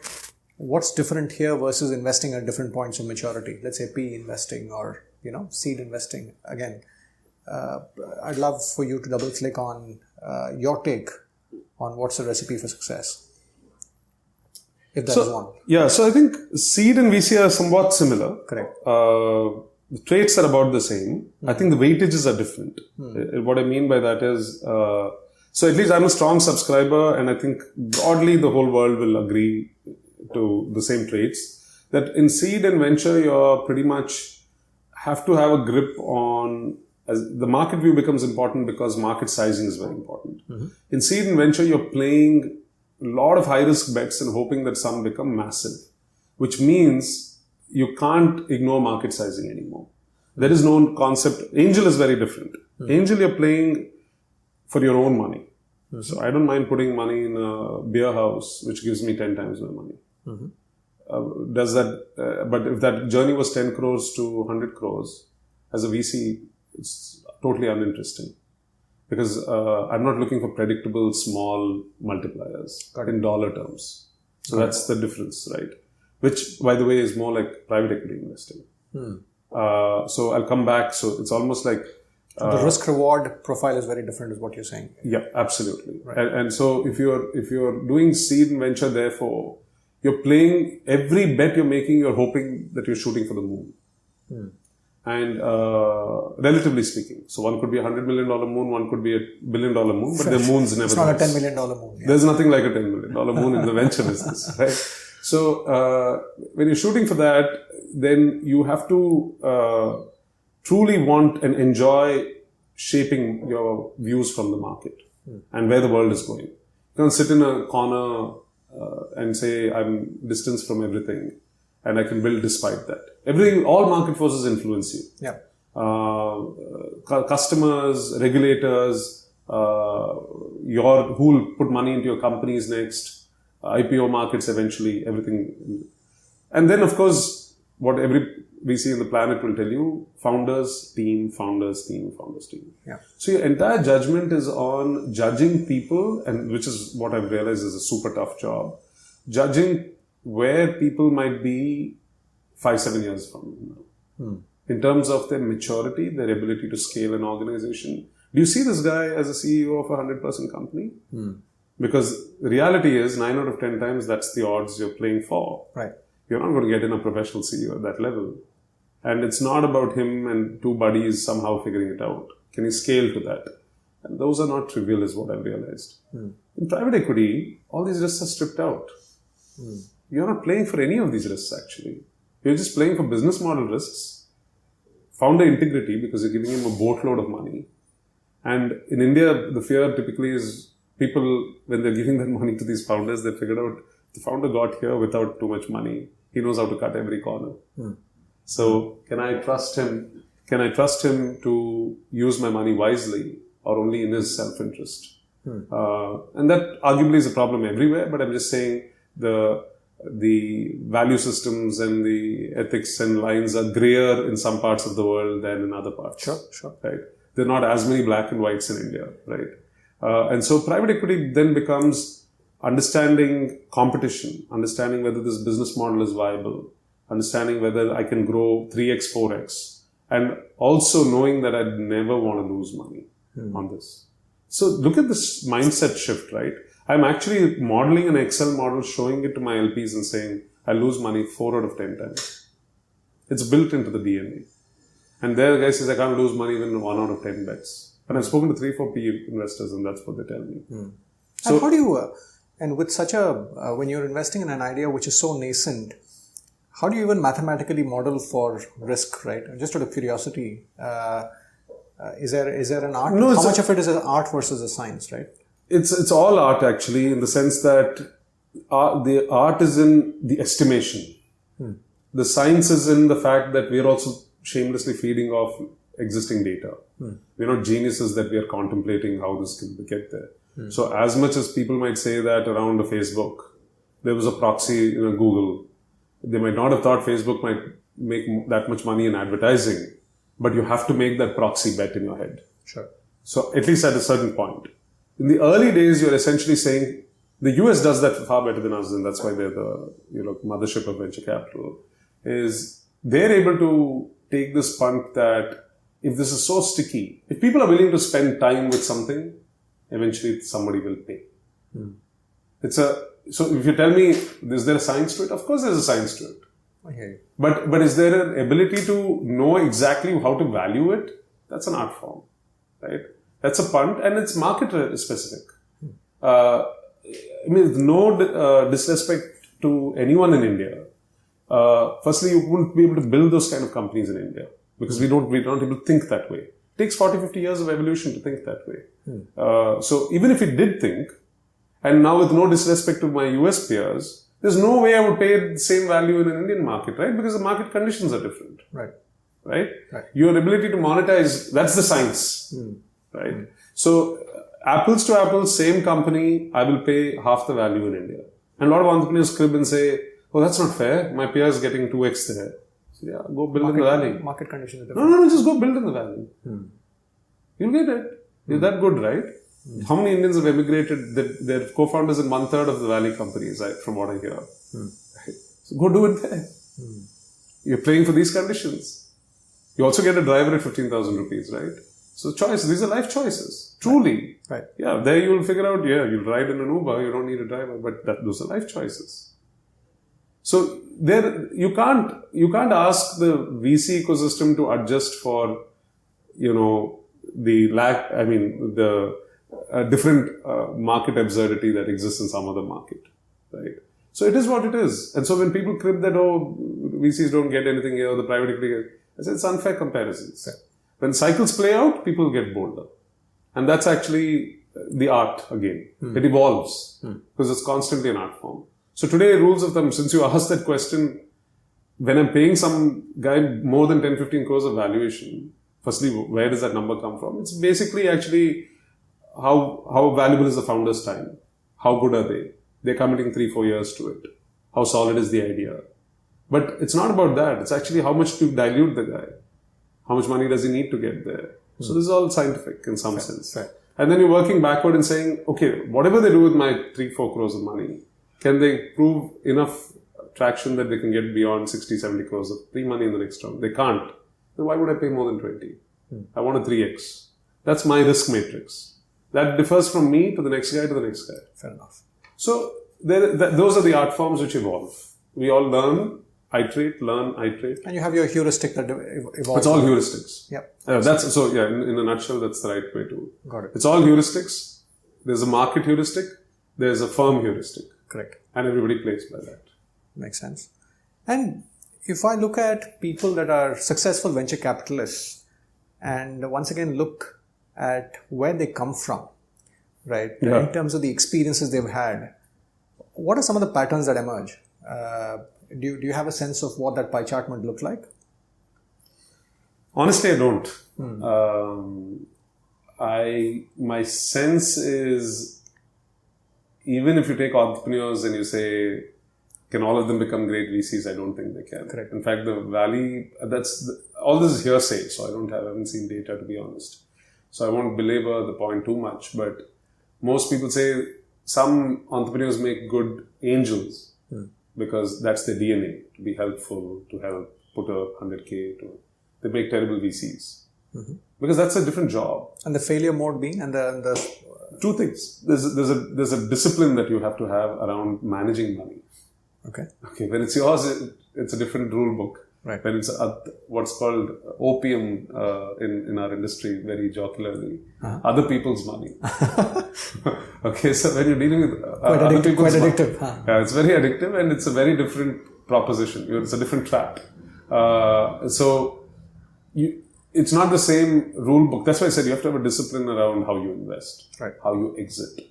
B: what's different here versus investing at different points of maturity. Let's say PE investing or, seed investing. Again, I'd love for you to double-click on your take on what's the recipe for success. If that is one.
C: Yeah, so I think seed and VC are somewhat similar.
B: Correct.
C: The traits are about the same. I think the weightages are different. What I mean by that is, so at least I'm a strong subscriber, and I think broadly the whole world will agree to the same traits. That in seed and venture, you're pretty much have to have a grip on, as the market view becomes important because market sizing is very important. In seed and venture, you're playing a lot of high-risk bets and hoping that some become massive, which means you can't ignore market sizing anymore. There is no concept. Angel is very different. Angel, you're playing for your own money. So I don't mind putting money in a beer house, which gives me 10 times my money. But if that journey was 10 crores to 100 crores, as a VC, it's totally uninteresting. Because I'm not looking for predictable small multipliers in dollar terms. So that's the difference, right? Which, by the way, is more like private equity investing. So I'll come back. So it's almost like...
B: the risk-reward profile is very different is what you're saying.
C: Yeah, absolutely. Right. And so if you're doing seed and venture, therefore, you're playing every bet you're making, you're hoping that you're shooting for the moon. And relatively speaking, so one could be $100 million moon, one could be $1 billion moon, but the moon's never.
B: It's not a $10 million moon. Yeah.
C: There's nothing like a $10 million moon in the venture business, right? So when you're shooting for that, then you have to truly want and enjoy shaping your views from the market and where the world is going. You can't sit in a corner and say I'm distanced from everything and I can build despite that. All market forces influence you.
B: Yeah.
C: Customers, regulators, who will put money into your companies next, IPO markets eventually, everything. And then, of course, what every VC in the planet will tell you, founders, team, founders, team, founders, team.
B: Yeah.
C: So your entire judgment is on judging people, and which is what I've realized is a super tough job. Judging where people might be 5-7 years from now. In terms of their maturity, their ability to scale an organization. Do you see this guy as a CEO of a 100% company? Because the reality is 9 out of 10 times that's the odds you're playing for.
B: Right.
C: You're not going to get in a professional CEO at that level. And it's not about him and two buddies somehow figuring it out. Can he scale to that? And those are not trivial is what I've realized. In private equity, all these risks are stripped out. You're not playing for any of these risks actually. You're just playing for business model risks, founder integrity because you're giving him a boatload of money. And in India, the fear typically is people, when they're giving their money to these founders, they figured out the founder got here without too much money. He knows how to cut every corner. So can I trust him? Can I trust him to use my money wisely or only in his self-interest? And that arguably is a problem everywhere, but I'm just saying the value systems and the ethics and lines are grayer in some parts of the world than in other parts.
B: Sure.
C: Right? There are not as many black and whites in India, right? And so private equity then becomes understanding competition, understanding whether this business model is viable, understanding whether I can grow 3x, 4x, and also knowing that I'd never want to lose money on this. So look at this mindset shift, right? I'm actually modeling an Excel model, showing it to my LPs and saying, I lose money 4 out of 10 times. It's built into the DNA. And there the guy says, I can't lose money even 1 out of 10 bets. And I've spoken to 3-4 PE investors and that's what they tell me.
B: So and how do you, and with such a, when you're investing in an idea which is so nascent, how do you even mathematically model for risk, right? Just out of curiosity, is there an art?
C: No,
B: how much of it is an art versus a science, right?
C: It's all art actually, in the sense that the art is in the estimation. The science is in the fact that we are also shamelessly feeding off existing data. We're not geniuses that we are contemplating how this can get there. So as much as people might say that around a Facebook, there was a proxy in a Google, they might not have thought Facebook might make that much money in advertising, but you have to make that proxy bet in your head.
B: Sure.
C: So at least at a certain point. In the early days, you're essentially saying the US does that far better than us, and that's why they're the mothership of venture capital. Is they're able to take this punt that if this is so sticky, if people are willing to spend time with something, eventually somebody will pay. So if you tell me, is there a science to it? Of course there's a science to it.
B: Okay.
C: But is there an ability to know exactly how to value it? That's an art form, right? That's a punt, and it's market specific. I mean, with no disrespect to anyone in India. Firstly, you wouldn't be able to build those kind of companies in India because we're not able to think that way. It takes 40, 50 years of evolution to think that way. So even if we did think, and now with no disrespect to my US peers, there's no way I would pay the same value in an Indian market, right? Because the market conditions are different. Right? Your ability to monetize, that's the science. Right? So apples to apples, same company, I will pay half the value in India. And a lot of entrepreneurs crib and say, oh, that's not fair. My peer is getting 2x there. So yeah, go build in the valley.
B: Market conditions are different.
C: No, just go build in the valley. You'll get it. You're that good, right? How many Indians have emigrated? They're co-founders in 1/3 of the valley companies, from what I hear. Right? So go do it there. You're playing for these conditions. You also get a driver at 15,000 rupees, right? So choice. These are life choices. Truly.
B: Right.
C: Yeah, there you will figure out, you'll ride in an Uber, you don't need a driver, but those are life choices. So there, you can't ask the VC ecosystem to adjust for, the different market absurdity that exists in some other market, right? So it is what it is. And so when people crib that, VCs don't get anything here, the private equity, I say it's unfair comparisons.
B: Okay.
C: When cycles play out, people get bolder. And that's actually the art again. It evolves because it's constantly an art form. So today, rules of thumb, since you asked that question, when I'm paying some guy more than 10, 15 crores of valuation, firstly, where does that number come from? It's basically actually how valuable is the founder's time? How good are they? They're committing 3-4 years to it. How solid is the idea? But it's not about that. It's actually how much to dilute the guy. How much money does he need to get there? So this is all scientific in some sense.
B: Fair.
C: And then you're working backward and saying, okay, whatever they do with my 3-4 crores of money, can they prove enough traction that they can get beyond 60-70 crores of free money in the next round? They can't. Then why would I pay more than 20? I want a 3x. That's my risk matrix. That differs from me to the next guy to the next guy.
B: Fair enough.
C: So those are the art forms which evolve. We all learn, iterate.
B: And you have your heuristic that evolves.
C: It's all heuristics.
B: Yep.
C: In a nutshell, that's the right way to.
B: Got it.
C: It's all heuristics. There's a market heuristic. There's a firm heuristic.
B: Correct.
C: And everybody plays by that.
B: Makes sense. And if I look at people that are successful venture capitalists and once again look at where they come from, right?
C: Yeah.
B: In terms of the experiences they've had, what are some of the patterns that emerge? Do you have a sense of what that pie chart might look like?
C: Honestly, I don't. My sense is, even if you take entrepreneurs and you say, can all of them become great VCs? I don't think they can.
B: Correct.
C: In fact, the valley, all this is hearsay, so I haven't seen data, to be honest. So I won't belabor the point too much, but most people say some entrepreneurs make good angels, because that's their DNA, to be helpful, to help put a 100K they make terrible VCs. Because that's a different job.
B: And the failure mode being, and the
C: two things. There's a discipline that you have to have around managing money.
B: Okay.
C: When it's yours, it's a different rule book.
B: Right.
C: When it's what's called opium in our industry, very jocularly, other people's money. So when you're dealing with other people's money, addictive. Yeah, it's very addictive, and it's a very different proposition. It's a different trap. It's not the same rule book. That's why I said you have to have a discipline around how you invest,
B: right?
C: How you exit,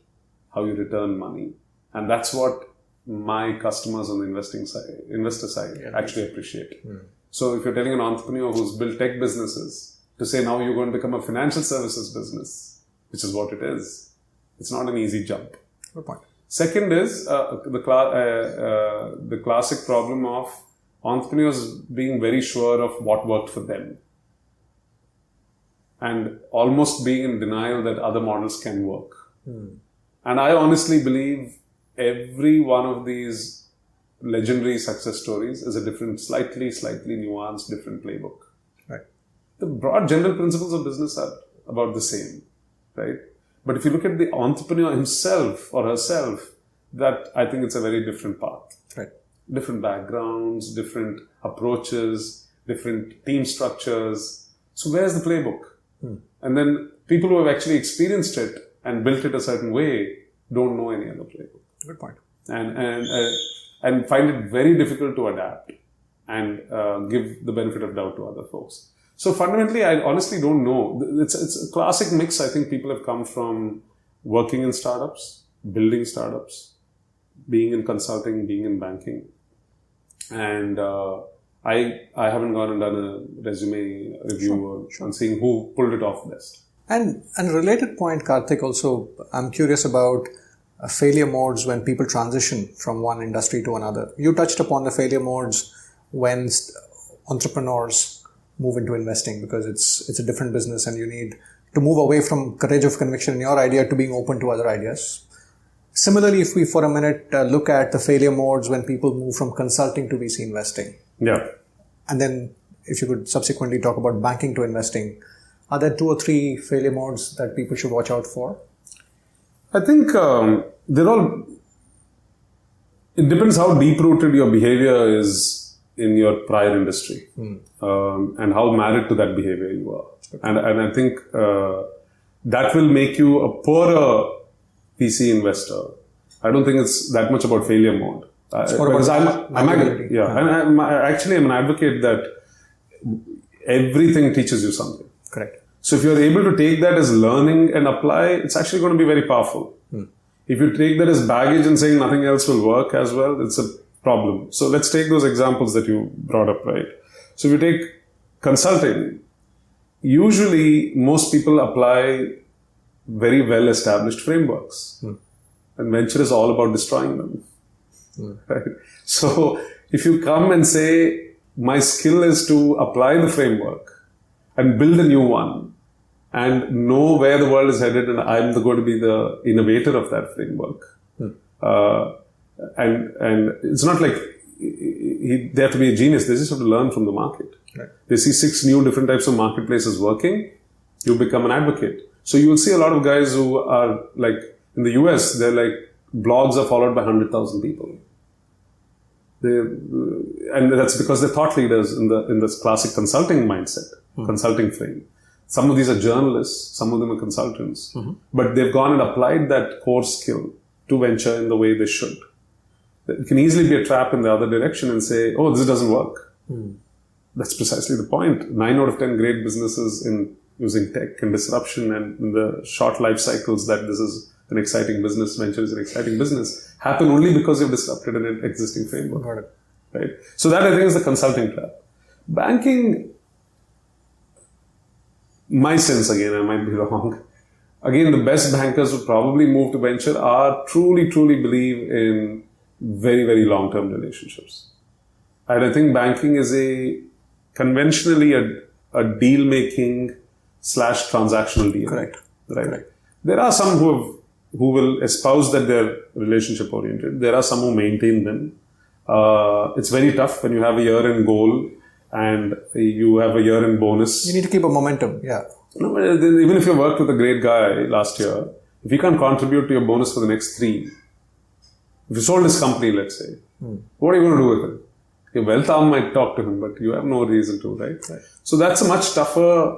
C: how you return money, and that's what my customers on the investor side actually appreciate. So if you're telling an entrepreneur who's built tech businesses to say now you're going to become a financial services business, which is what it is, it's not an easy jump.
B: Good point.
C: Second is the classic problem of entrepreneurs being very sure of what worked for them and almost being in denial that other models can work. And I honestly believe every one of these legendary success stories is a different, slightly nuanced, different playbook.
B: Right.
C: The broad general principles of business are about the same, right? But if you look at the entrepreneur himself or herself, that I think it's a very different path.
B: Right.
C: Different backgrounds, different approaches, different team structures. So where's the playbook? And then people who have actually experienced it and built it a certain way don't know any other playbook.
B: Good point.
C: And find it very difficult to adapt and give the benefit of doubt to other folks. So fundamentally, I honestly don't know. It's a classic mix. I think people have come from working in startups, building startups, being in consulting, being in banking. And I haven't gone and done a resume review on seeing who pulled it off best.
B: And a related point, Karthik, also, I'm curious about failure modes when people transition from one industry to another. You touched upon the failure modes when entrepreneurs move into investing, because it's a different business and you need to move away from courage of conviction in your idea to being open to other ideas. Similarly, if we for a minute look at the failure modes when people move from consulting to VC investing.
C: Yeah.
B: And then if you could subsequently talk about banking to investing, are there 2 or 3 failure modes that people should watch out for?
C: I think it depends how deep-rooted your behavior is in your prior industry and how married to that behavior you are. And I think that will make you a poorer VC investor. I don't think it's that much about failure mode. Because I'm an advocate that everything teaches you something.
B: Correct.
C: So if you're able to take that as learning and apply, it's actually going to be very powerful. If you take that as baggage and saying nothing else will work as well, it's a problem. So let's take those examples that you brought up, right? So if you take consulting, usually most people apply very well-established frameworks. And venture is all about destroying them. Right? So if you come and say, my skill is to apply the framework and build a new one and know where the world is headed, and I'm going to be the innovator of that framework. And it's not like they have to be a genius. They just have to learn from the market.
B: Right.
C: They see 6 new different types of marketplaces working. You become an advocate. So you will see a lot of guys who are like, in the US, they're like, blogs are followed by 100,000 people. And that's because they're thought leaders in this classic consulting mindset, consulting frame. Some of these are journalists, some of them are consultants, but they've gone and applied that core skill to venture in the way they should. It can easily be a trap in the other direction and say, oh, this doesn't work. That's precisely the point. 9 out of 10 great businesses in using tech and disruption and in the short life cycles that this is an exciting business, venture is an exciting business, happen only because you've disrupted an existing framework.
B: Got it.
C: Right? So that I think is the consulting trap. Banking, my sense again, I might be wrong. Again, the best bankers who probably move to venture are truly believe in very, very long-term relationships. And I think banking is conventionally a deal-making / transactional deal.
B: Correct.
C: Right.
B: Correct.
C: There are some who will espouse that they're relationship oriented. There are some who maintain them. It's very tough when you have a year-end goal and you have a year-end bonus.
B: You need to keep a momentum, yeah.
C: No, but even if you worked with a great guy last year, if you can't contribute to your bonus for the next 3, if you sold his company, let's say, what are you going to do with him? Your wealth arm might talk to him, but you have no reason to, right? So that's a much tougher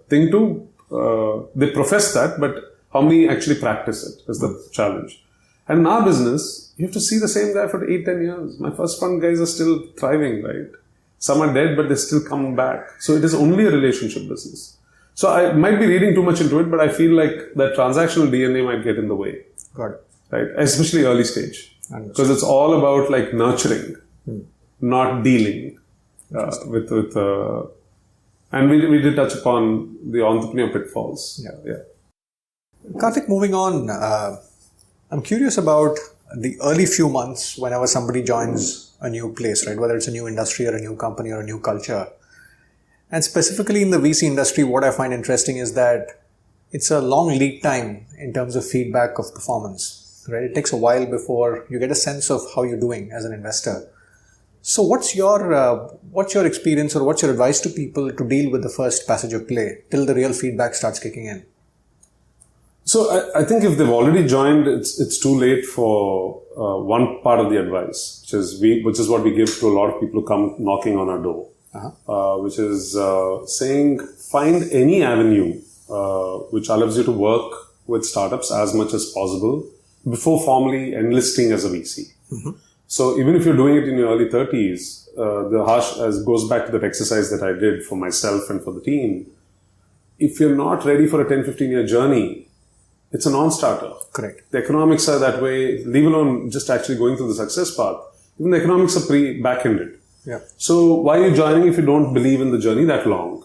C: thing to, they profess that, but how many actually practice it is the challenge. And in our business, you have to see the same guy for 8-10 years. My first fund guys are still thriving, right? Some are dead, but they still come back. So it is only a relationship business. So I might be reading too much into it, but I feel like that transactional DNA might get in the way.
B: Got it.
C: Right? Especially early stage. Because it's all about like nurturing, not dealing with and we did touch upon the entrepreneur pitfalls. Yeah.
B: Karthik, moving on, I'm curious about the early few months whenever somebody joins a new place, right? Whether it's a new industry or a new company or a new culture. And specifically in the VC industry, what I find interesting is that it's a long lead time in terms of feedback of performance, right? It takes a while before you get a sense of how you're doing as an investor. So what's your experience or what's your advice to people to deal with the first passage of play till the real feedback starts kicking in?
C: So I think if they've already joined, it's too late for one part of the advice, which is what we give to a lot of people who come knocking on our door, which is saying find any avenue which allows you to work with startups as much as possible before formally enlisting as a VC. So even if you're doing it in your early 30s, goes back to that exercise that I did for myself and for the team. If you're not ready for a 10-15 year journey, it's a non-starter.
B: Correct.
C: The economics are that way, leave alone just actually going through the success path. Even the economics are back-ended.
B: Yeah.
C: So why are you joining if you don't believe in the journey that long?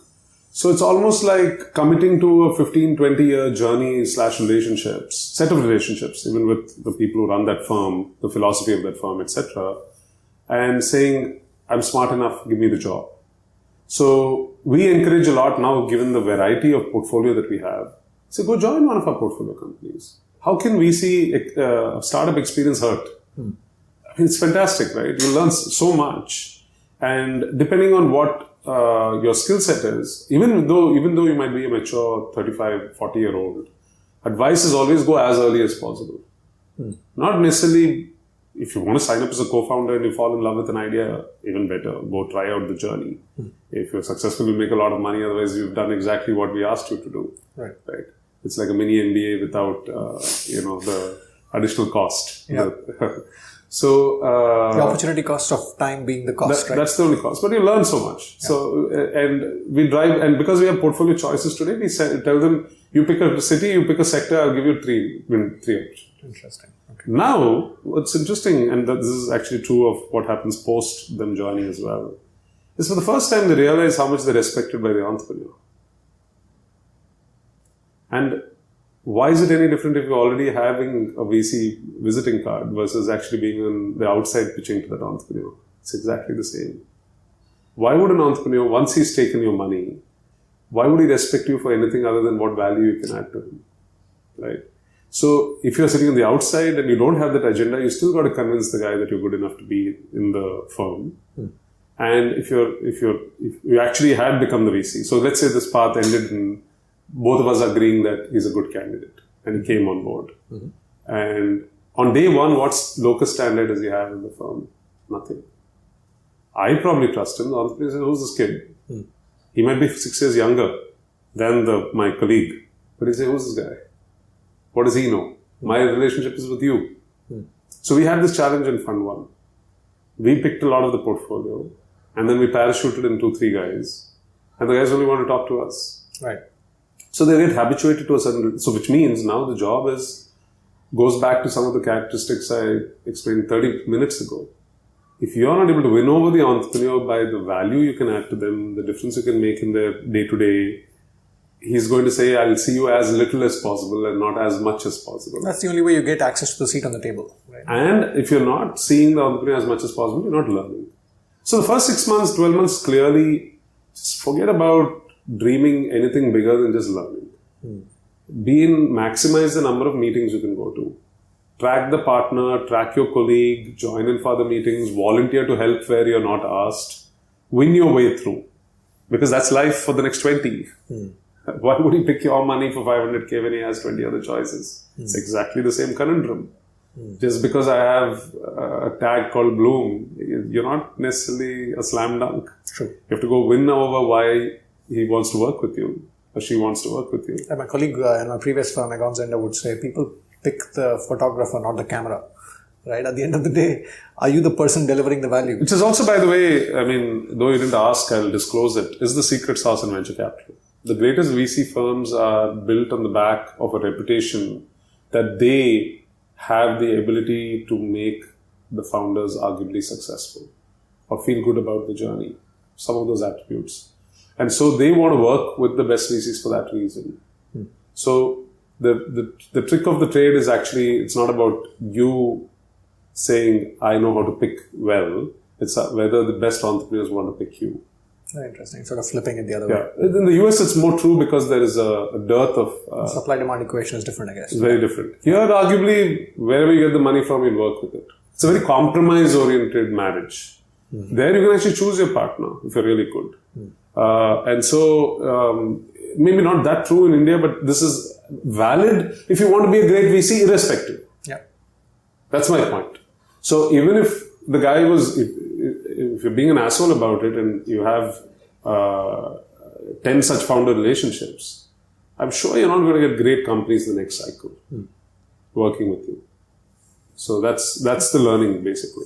C: So it's almost like committing to a 15-20 year journey / relationships, set of relationships, even with the people who run that firm, the philosophy of that firm, etc. And saying, I'm smart enough, give me the job. So we encourage a lot now, given the variety of portfolio that we have. So go join one of our portfolio companies. How can we see a startup experience hurt? I mean, it's fantastic, right? You learn so much. And depending on what your skill set is, even though you might be a mature 35, 40-year-old, advice is always go as early as possible. Not necessarily, if you want to sign up as a co-founder and you fall in love with an idea, even better, go try out the journey. If you're successful, you make a lot of money. Otherwise, you've done exactly what we asked you to do. Right. It's like a mini MBA without, the additional cost.
B: Yeah.
C: So
B: the opportunity cost of time being the cost, right?
C: That's the only cost. But you learn so much. Yeah. So, and we drive, and because we have portfolio choices today, we tell them, you pick a city, you pick a sector, I'll give you three options.
B: Interesting. Okay.
C: Now, what's interesting, and this is actually true of what happens post them joining as well, is for the first time they realize how much they're respected by the entrepreneur. And why is it any different if you're already having a VC visiting card versus actually being on the outside pitching to that entrepreneur? It's exactly the same. Why would an entrepreneur, once he's taken your money, why would he respect you for anything other than what value you can add to him? Right? So if you're sitting on the outside and you don't have that agenda, you still got to convince the guy that you're good enough to be in the firm. And if you actually had become the VC, so let's say this path ended in both of us agreeing that he's a good candidate and he came on board. And on day one, what locus standard does he have in the firm? Nothing. I probably trust him. The entrepreneur says, who's this kid? He might be 6 years younger than my colleague. But he says, who's this guy? What does he know? My relationship is with you. So we had this challenge in Fund 1. We picked a lot of the portfolio and then we parachuted in 2-3 guys. And the guys only want to talk to us.
B: Right.
C: So they get habituated to a certain, so which means now the job goes back to some of the characteristics I explained 30 minutes ago. If you're not able to win over the entrepreneur by the value you can add to them, the difference you can make in their day-to-day, he's going to say, I'll see you as little as possible and not as much as possible.
B: That's the only way you get access to the seat on the table. Right?
C: And if you're not seeing the entrepreneur as much as possible, you're not learning. So the first 6 months, 12 months, clearly, just forget about dreaming anything bigger than just learning. Maximize the number of meetings you can go to. track the partner, track your colleague, join in for the meetings, volunteer to help where you're not asked, win your way through. Because that's life for the next 20. Why would he pick your money for 500k when he has 20 other choices? It's exactly the same conundrum. Just because I have a tag called Blume, you're not necessarily a slam dunk.
B: True.
C: You have to go win over why he wants to work with you or she wants to work with you.
B: And my colleague in my previous firm, Egon Zender, would say people pick the photographer, not the camera. Right? At the end of the day, are you the person delivering the value?
C: Which is also, by the way, I mean, though you didn't ask, I'll disclose it, is the secret sauce in venture capital. The greatest VC firms are built on the back of a reputation that they have the ability to make the founders arguably successful or feel good about the journey. Some of those attributes. And so they want to work with the best VCs for that reason. So the trick of the trade is actually, it's not about you saying, I know how to pick well. It's whether the best entrepreneurs want to pick you.
B: Very interesting. Sort of flipping it the other way.
C: In the US, it's more true because there is a dearth of...
B: supply-demand equation is different, I guess.
C: It's very different. Here, arguably, wherever you get the money from, you'll work with it. It's a very compromise-oriented marriage. There, you can actually choose your partner if you're really good. And so, maybe not that true in India, but this is valid if you want to be a great VC, irrespective.
B: Yeah.
C: That's my point. So, even if the guy was... If you're being an asshole about it and you have 10 such founder relationships, I'm sure you're not going to get great companies in the next cycle working with you. So that's the learning, basically.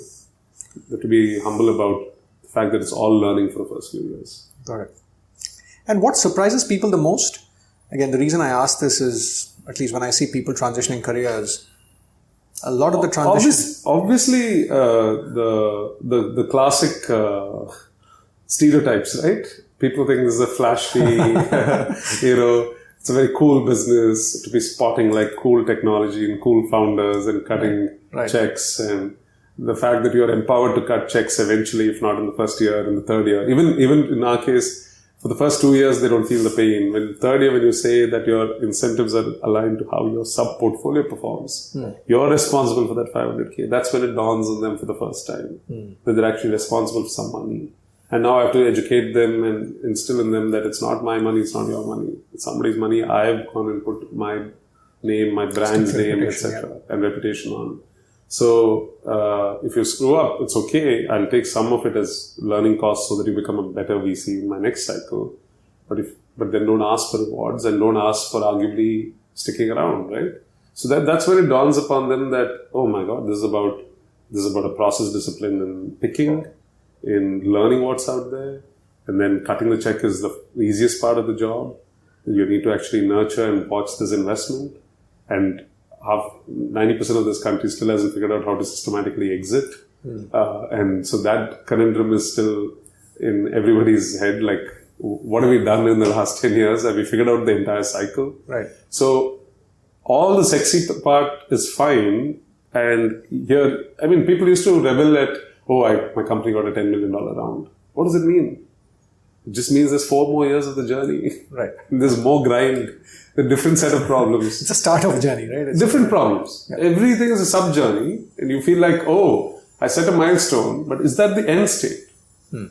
C: To be humble about the fact that it's all learning for the first few years.
B: Got it. And what surprises people the most? Again, the reason I ask this is, at least when I see people transitioning careers, a lot of the transitions...
C: Obviously, the classic stereotypes, right? People think this is a flashy, it's a very cool business to be spotting like cool technology and cool founders and cutting checks. And the fact that you're empowered to cut checks eventually, if not in the first year, in the third year. Even in our case, for the first 2 years, they don't feel the pain. When the third year, when you say that your incentives are aligned to how your sub-portfolio performs, you're responsible for that 500k. That's when it dawns on them for the first time, that they're actually responsible for some money. And now I have to educate them and instill in them that it's not my money, it's not your money. It's somebody's money. I've gone and put my name, my brand's name, etc. and reputation on. So, if you screw up, it's okay. I'll take some of it as learning costs so that you become a better VC in my next cycle. But then don't ask for rewards and don't ask for arguably sticking around, right? So that's when it dawns upon them that, oh my God, this is about a process discipline in picking, in learning what's out there. And then cutting the check is the easiest part of the job. You need to actually nurture and watch this investment. And 90% of this country still hasn't figured out how to systematically exit. And so that conundrum is still in everybody's head. Like, what have we done in the last 10 years? Have we figured out the entire cycle?
B: Right.
C: So all the sexy part is fine. And here, I mean, people used to revel at, my company got a $10 million round. What does it mean? It just means there's 4 more years of the journey.
B: Right.
C: There's more grind. A different set of problems.
B: It's a start of a journey, right? It's
C: different problems. Yeah. Everything is a sub-journey. And you feel like, I set a milestone, but is that the end state?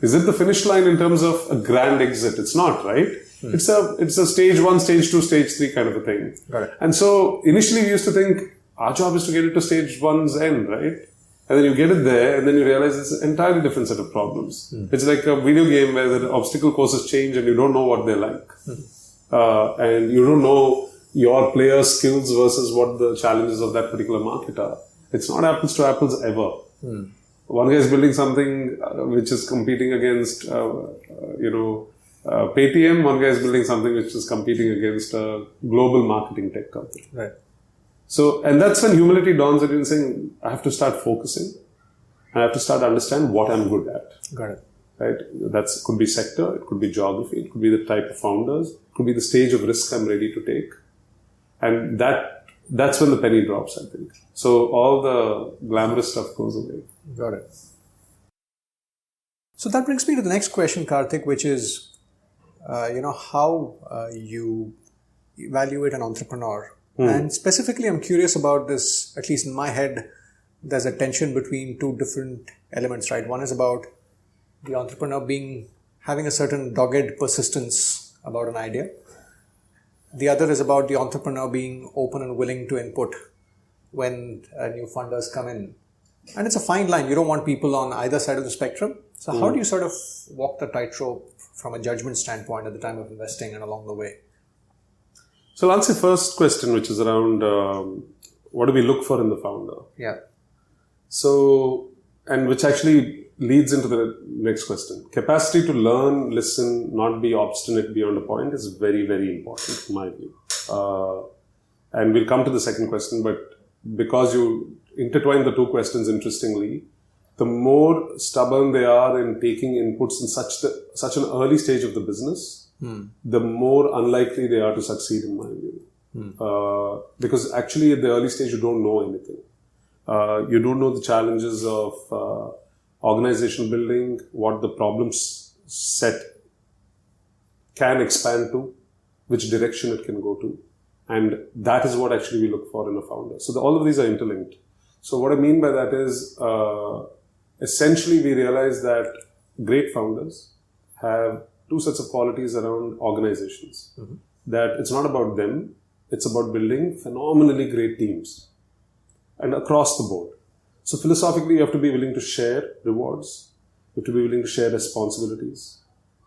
C: Is it the finish line in terms of a grand exit? It's not, right? It's a stage 1, stage 2, stage 3 kind of a thing.
B: Got it.
C: And so initially we used to think our job is to get it to stage 1's end, right? And then you get it there and then you realize it's an entirely different set of problems. It's like a video game where the obstacle courses change and you don't know what they're like. And you don't know your player's skills versus what the challenges of that particular market are. It's not apples to apples ever. One guy is building something which is competing against, Paytm. One guy is building something which is competing against a global marketing tech company.
B: Right.
C: So, and that's when humility dawns on you and saying, I have to start focusing. I have to start understand what I'm good at.
B: Got it.
C: Right? Could be sector, it could be geography, it could be the type of founders, it could be the stage of risk I'm ready to take. And that's when the penny drops, I think. So all the glamorous stuff goes away.
B: Got it. So that brings me to the next question, Karthik, which is, how you evaluate an entrepreneur And specifically, I'm curious about this, at least in my head, there's a tension between two different elements, right? One is about the entrepreneur having a certain dogged persistence about an idea. The other is about the entrepreneur being open and willing to input when new funders come in. And it's a fine line. You don't want people on either side of the spectrum. So how do you sort of walk the tightrope from a judgment standpoint at the time of investing and along the way?
C: So I'll answer the first question, which is around what do we look for in the founder?
B: Yeah.
C: So, and which actually leads into the next question. Capacity to learn, listen, not be obstinate beyond a point is very, very important in my view. And we'll come to the second question, but because you intertwine the two questions interestingly, the more stubborn they are in taking inputs in such an early stage of the business, the more unlikely they are to succeed in my view. Because actually at the early stage you don't know anything. You don't know the challenges of organizational building, what the problems set can expand to, which direction it can go to. And that is what actually we look for in a founder. So all of these are interlinked. So what I mean by that is, essentially we realize that great founders have two sets of qualities around organizations. That it's not about them, it's about building phenomenally great teams. And across the board. So philosophically, you have to be willing to share rewards. You have to be willing to share responsibilities.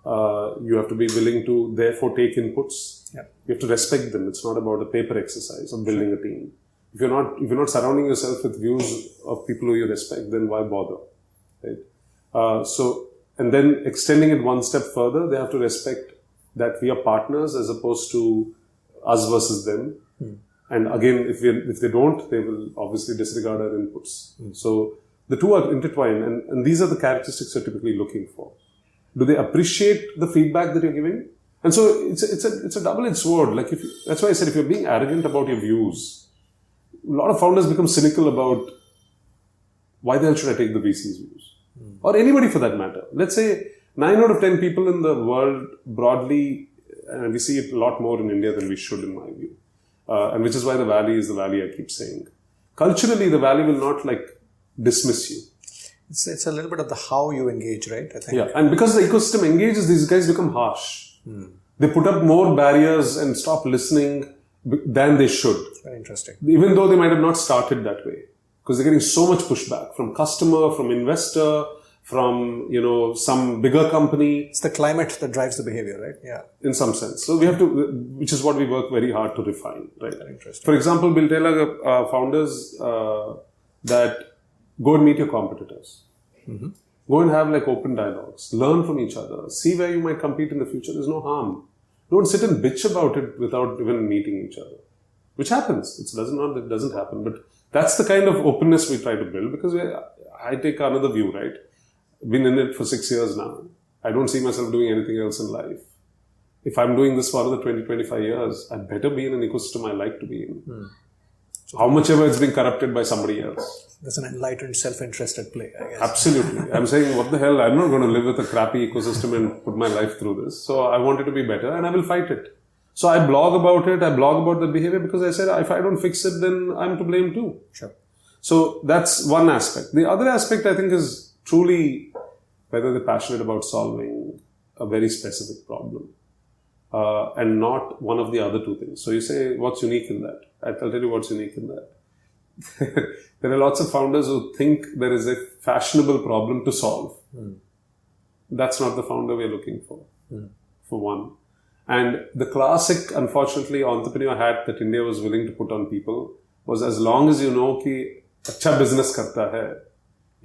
C: You have to be willing to therefore take inputs.
B: Yeah.
C: You have to respect them. It's not about a paper exercise of building a team. If you're not surrounding yourself with views of people who you respect, then why bother? Right? And then extending it one step further, they have to respect that we are partners as opposed to us versus them. And again, if they don't, they will obviously disregard our inputs. So the two are intertwined, and these are the characteristics you're typically looking for. Do they appreciate the feedback that you're giving? And so it's a double-edged sword. Like that's why I said if you're being arrogant about your views, a lot of founders become cynical about why the hell should I take the VC's views, or anybody for that matter. Let's say 9 out of 10 people in the world broadly, and we see it a lot more in India than we should, in my view. And which is why the Valley is the Valley I keep saying. Culturally, the Valley will not dismiss you.
B: It's a little bit of the how you engage, right? I think.
C: Yeah, and because the ecosystem engages, these guys become harsh. They put up more barriers and stop listening than they should.
B: Very interesting.
C: Even though they might have not started that way. Because they're getting so much pushback from customer, from investor, from, some bigger company.
B: It's the climate that drives the behavior, right? Yeah.
C: In some sense. So we have to, which is what we work very hard to refine, right?
B: Very interesting.
C: For example, we'll tell our founders that go and meet your competitors. Go and have open dialogues. Learn from each other. See where you might compete in the future. There's no harm. Don't sit and bitch about it without even meeting each other. Which happens. It doesn't happen. But that's the kind of openness we try to build, because I take another view, right? Been in it for 6 years now. I don't see myself doing anything else in life. If I'm doing this for another 20, 25 years, I better be in an ecosystem I like to be in. So how much ever it's been corrupted by somebody else.
B: There's an enlightened self-interest at play, I guess.
C: Absolutely. I'm saying, what the hell? I'm not going to live with a crappy ecosystem and put my life through this. So I want it to be better, and I will fight it. So I blog about it. I blog about the behavior because I said, if I don't fix it, then I'm to blame too.
B: Sure.
C: So that's one aspect. The other aspect, I think, is truly whether they're passionate about solving a very specific problem, and not one of the other two things. So you say, what's unique in that? I'll tell you what's unique in that. There are lots of founders who think there is a fashionable problem to solve. That's not the founder we're looking for one. And the classic, unfortunately, entrepreneur hat that India was willing to put on people was, as long as you know कि अच्छा business करता है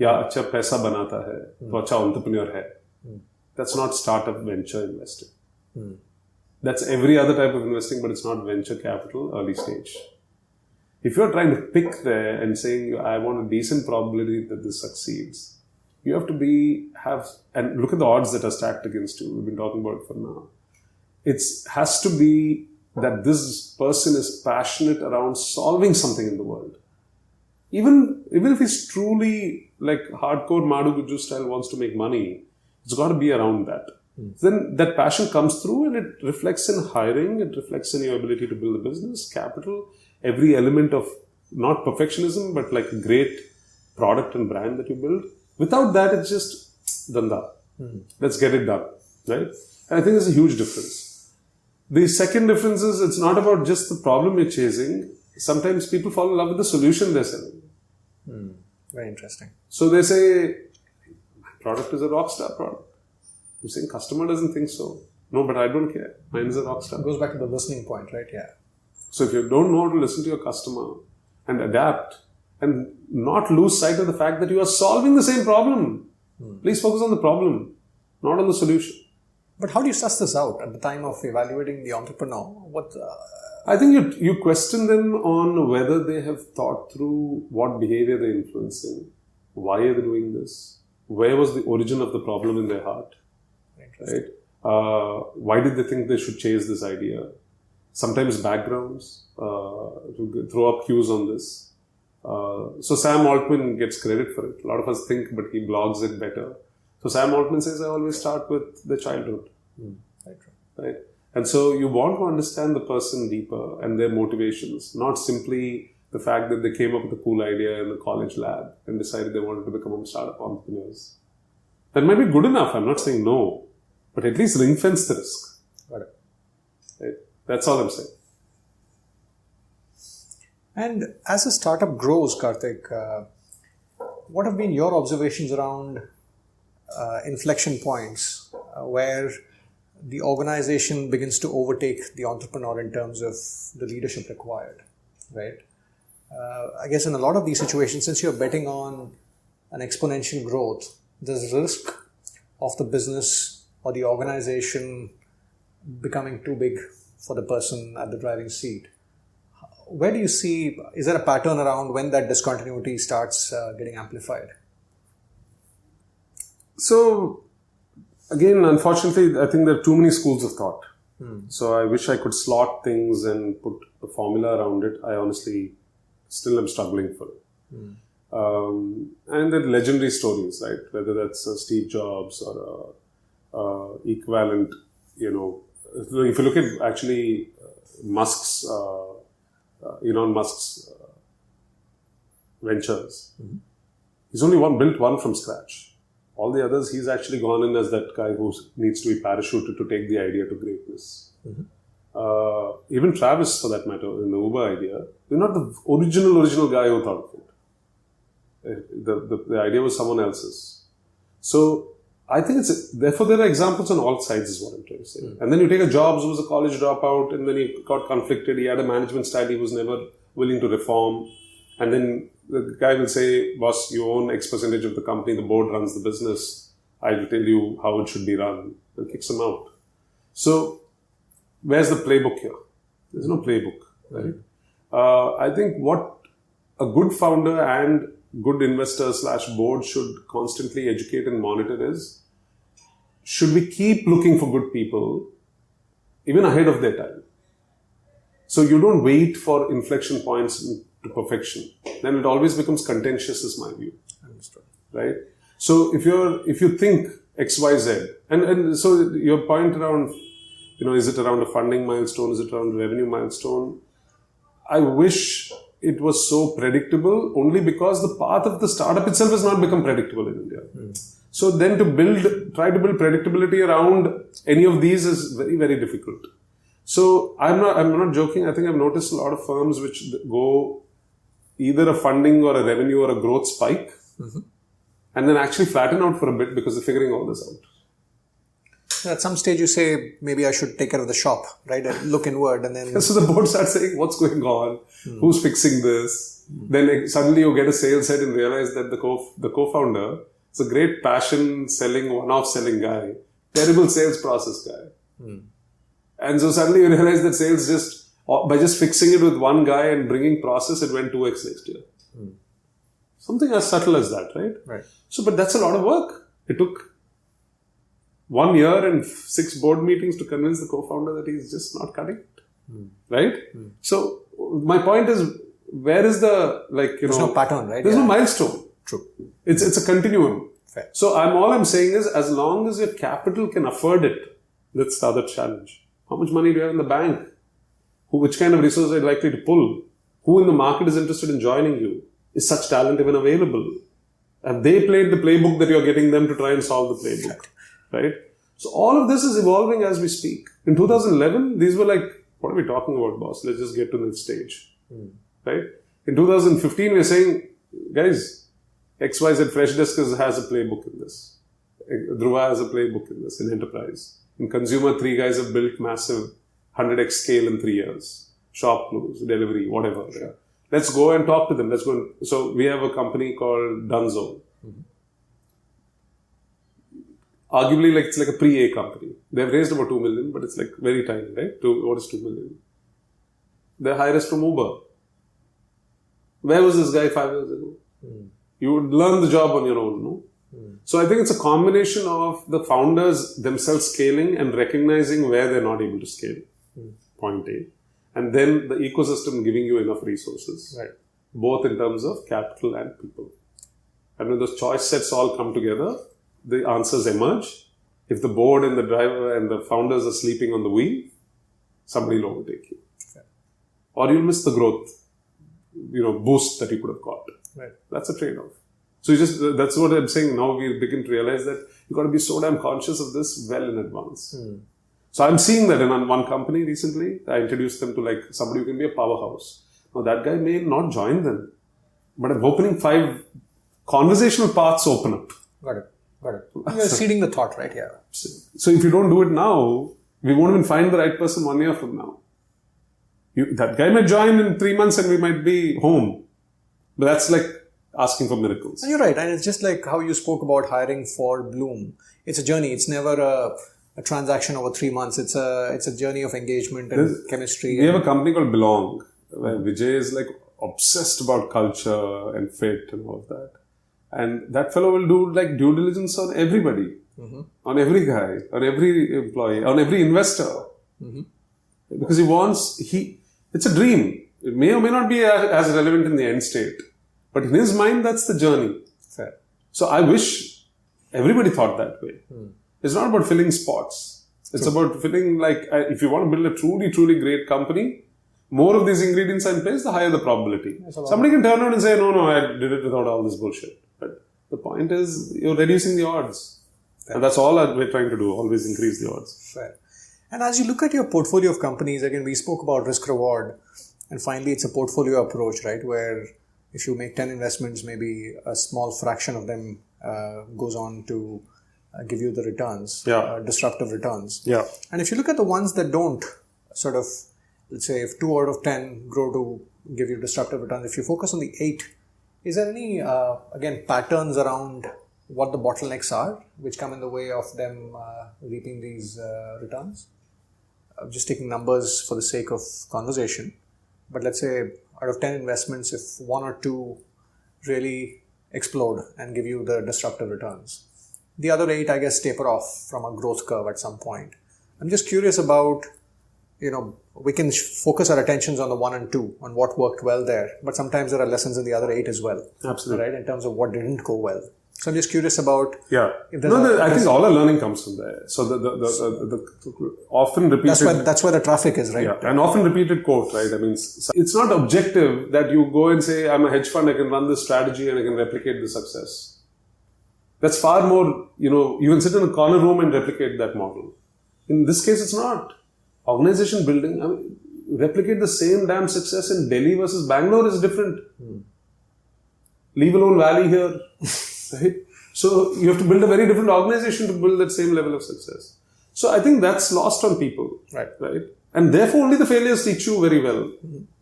C: या अच्छा पैसा बनाता है तो अच्छा entrepreneur है. That's not startup venture investing. That's every other type of investing, but it's not venture capital, early stage. If you're trying to pick there and saying, I want a decent probability that this succeeds, you have to and look at the odds that are stacked against you. We've been talking about it for now. It has to be that this person is passionate around solving something in the world. Even if he's truly hardcore Madu Guju style wants to make money, it's got to be around that. Then that passion comes through and it reflects in hiring, it reflects in your ability to build a business, capital. every element of not perfectionism, but like a great product and brand that you build. Without that, it's just danda. Let's get it done, right? And I think there's a huge difference. The second difference is it's not about just the problem you're chasing. Sometimes people fall in love with the solution they're selling.
B: Very interesting.
C: So they say, my product is a rockstar product. You're saying customer doesn't think so. No, but I don't care. Mine is a rockstar.
B: It goes back to the listening point, right? Yeah.
C: So if you don't know how to listen to your customer and adapt and not lose sight of the fact that you are solving the same problem, please focus on the problem, not on the solution.
B: But how do you suss this out at the time of evaluating the entrepreneur?
C: I think you question them on whether they have thought through what behavior they're influencing, why are they doing this, where was the origin of the problem in their heart, right? Why did they think they should chase this idea? Sometimes backgrounds, to throw up cues on this. So Sam Altman gets credit for it. A lot of us think, but he blogs it better. So Sam Altman says, I always start with the childhood. Right? And so you want to understand the person deeper and their motivations, not simply the fact that they came up with a cool idea in the college lab and decided they wanted to become startup entrepreneurs. That might be good enough. I'm not saying no, but at least ring fence the risk.
B: Got it.
C: Right? That's all I'm saying.
B: And as a startup grows, Karthik, what have been your observations around inflection points where the organization begins to overtake the entrepreneur in terms of the leadership required, right? I guess in a lot of these situations, since you're betting on an exponential growth, there's risk of the business or the organization becoming too big for the person at the driving seat. Where do you see, is there a pattern around when that discontinuity starts getting amplified?
C: So, again, unfortunately, I think there are too many schools of thought. So I wish I could slot things and put a formula around it. I honestly still am struggling for it. And the legendary stories, right? Whether that's Steve Jobs or equivalent, if you look at actually Elon Musk's ventures, he's only built one from scratch. All the others, he's actually gone in as that guy who needs to be parachuted to take the idea to greatness. Even Travis, for that matter, in the Uber idea, you're not the original guy who thought of it. The idea was someone else's. So I think therefore there are examples on all sides is what I'm trying to say. And then you take a Jobs who was a college dropout and then he got conflicted. He had a management style he was never willing to reform. And then the guy will say, boss, you own X percentage of the company, the board runs the business. I will tell you how it should be run. And kicks him out. So where's the playbook here? There's no playbook, right? I think what a good founder and good investor / board should constantly educate and monitor is, should we keep looking for good people even ahead of their time? So you don't wait for inflection points to perfection. Then it always becomes contentious, is my view.
B: Understood.
C: Right? So if you think X, Y, Z, and so your point around, is it around a funding milestone? Is it around a revenue milestone? I wish it was so predictable only because the path of the startup itself has not become predictable in India. So then try to build predictability around any of these is very, very difficult. So I'm not joking. I think I've noticed a lot of firms which go either a funding or a revenue or a growth spike and then actually flatten out for a bit because they're figuring all this out.
B: At some stage you say, maybe I should take care of the shop, right? I look inward and then...
C: So the board starts saying, what's going on? Who's fixing this? Then suddenly you get a sales head and realize that the co-founder is a great passion selling, one-off selling guy, terrible sales process guy. And so suddenly you realize that sales by just fixing it with one guy and bringing process, it went 2x next year. Something as subtle as that, right?
B: Right.
C: So, but that's a lot of work. It took 1 year and 6 board meetings to convince the co-founder that he's just not cutting it. Right? So, my point is, where is there's
B: no pattern, right?
C: There's no milestone.
B: True.
C: It's a continuum.
B: Fair.
C: So, all I'm saying is, as long as your capital can afford it, that's the other challenge. How much money do you have in the bank? Which kind of resources are you likely to pull? who in the market is interested in joining you? Is such talent even available? Have they played the playbook that you're getting them to try and solve the playbook? Right? So all of this is evolving as we speak. In 2011, these were like, what are we talking about, boss? Let's just get to the stage. Right? In 2015, we're saying, guys, XYZ Freshdesk has a playbook in this. Dhruva has a playbook in this, in enterprise. In consumer, 3 guys have built massive 100x scale in 3 years. Shop close, delivery, whatever. Sure. Let's go and talk to them. Let's go. So we have a company called Dunzo. Arguably, like it's like a pre-A company. They've raised about 2 million, but it's like very tiny, right? What is 2 million? They're highest from Uber. Where was this guy 5 years ago? You would learn the job on your own, no? So I think it's a combination of the founders themselves scaling and recognizing where they're not able to scale. Point A. And then the ecosystem giving you enough resources.
B: Right.
C: Both in terms of capital and people. And when those choice sets all come together, the answers emerge. If the board and the driver and the founders are sleeping on the wheel, somebody will overtake you. Okay. Or you'll miss the growth, boost that you could have got.
B: Right.
C: That's a trade-off. So that's what I'm saying. Now we begin to realize that you've got to be so damn conscious of this well in advance. So I'm seeing that in one company recently. I introduced them to like somebody who can be a powerhouse. Now that guy may not join them, but I'm opening 5 conversational paths open up.
B: Got it. You're seeding the thought right here.
C: So if you don't do it now, we won't even find the right person 1 year from now. That guy might join in 3 months and we might be home. But that's like asking for miracles.
B: And you're right. And it's just like how you spoke about hiring for Blume. It's a journey. It's never a transaction over 3 months. It's a journey of engagement and chemistry.
C: We have a company called Belong, where Vijay is like obsessed about culture and fit and all of that. And that fellow will do like due diligence on everybody, on every guy, on every employee, on every investor. Because it's a dream. It may or may not be as relevant in the end state. But in his mind, that's the journey.
B: Fair.
C: So I wish everybody thought that way. It's not about filling spots. It's about filling if you want to build a truly, truly great company, more of these ingredients are in place, the higher the probability. Somebody can turn around and say, no, I did it without all this bullshit. But the point is, you're reducing the odds. Fair. And that's all we're trying to do, always increase the odds.
B: Fair. And as you look at your portfolio of companies, again, we spoke about risk-reward. And finally, it's a portfolio approach, right? Where if you make 10 investments, maybe a small fraction of them goes on to give you the returns, disruptive returns.
C: Yeah.
B: And if you look at the ones that don't sort of, let's say if 2 out of 10 grow to give you disruptive returns, if you focus on the 8, is there any, again, patterns around what the bottlenecks are, which come in the way of them reaping these returns? I'm just taking numbers for the sake of conversation. But let's say out of 10 investments, if 1 or 2 really explode and give you the disruptive returns, the other 8, I guess, taper off from a growth curve at some point. I'm just curious about, we can focus our attentions on the 1 and 2, on what worked well there. But sometimes there are lessons in the other 8 as well.
C: Absolutely.
B: Right? In terms of what didn't go well. So I'm just curious about...
C: Yeah. I think all our learning comes from there. So the often repeated...
B: That's where the traffic is, right?
C: Yeah. An often repeated quote, right? I mean, it's not objective that you go and say, I'm a hedge fund, I can run this strategy and I can replicate the success. That's far more, you can sit in a corner room and replicate that model. In this case, it's not. Organization building, replicate the same damn success in Delhi versus Bangalore is different. Leave alone Valley here. Right? So you have to build a very different organization to build that same level of success. So I think that's lost on people.
B: Right.
C: And therefore only the failures teach you very well.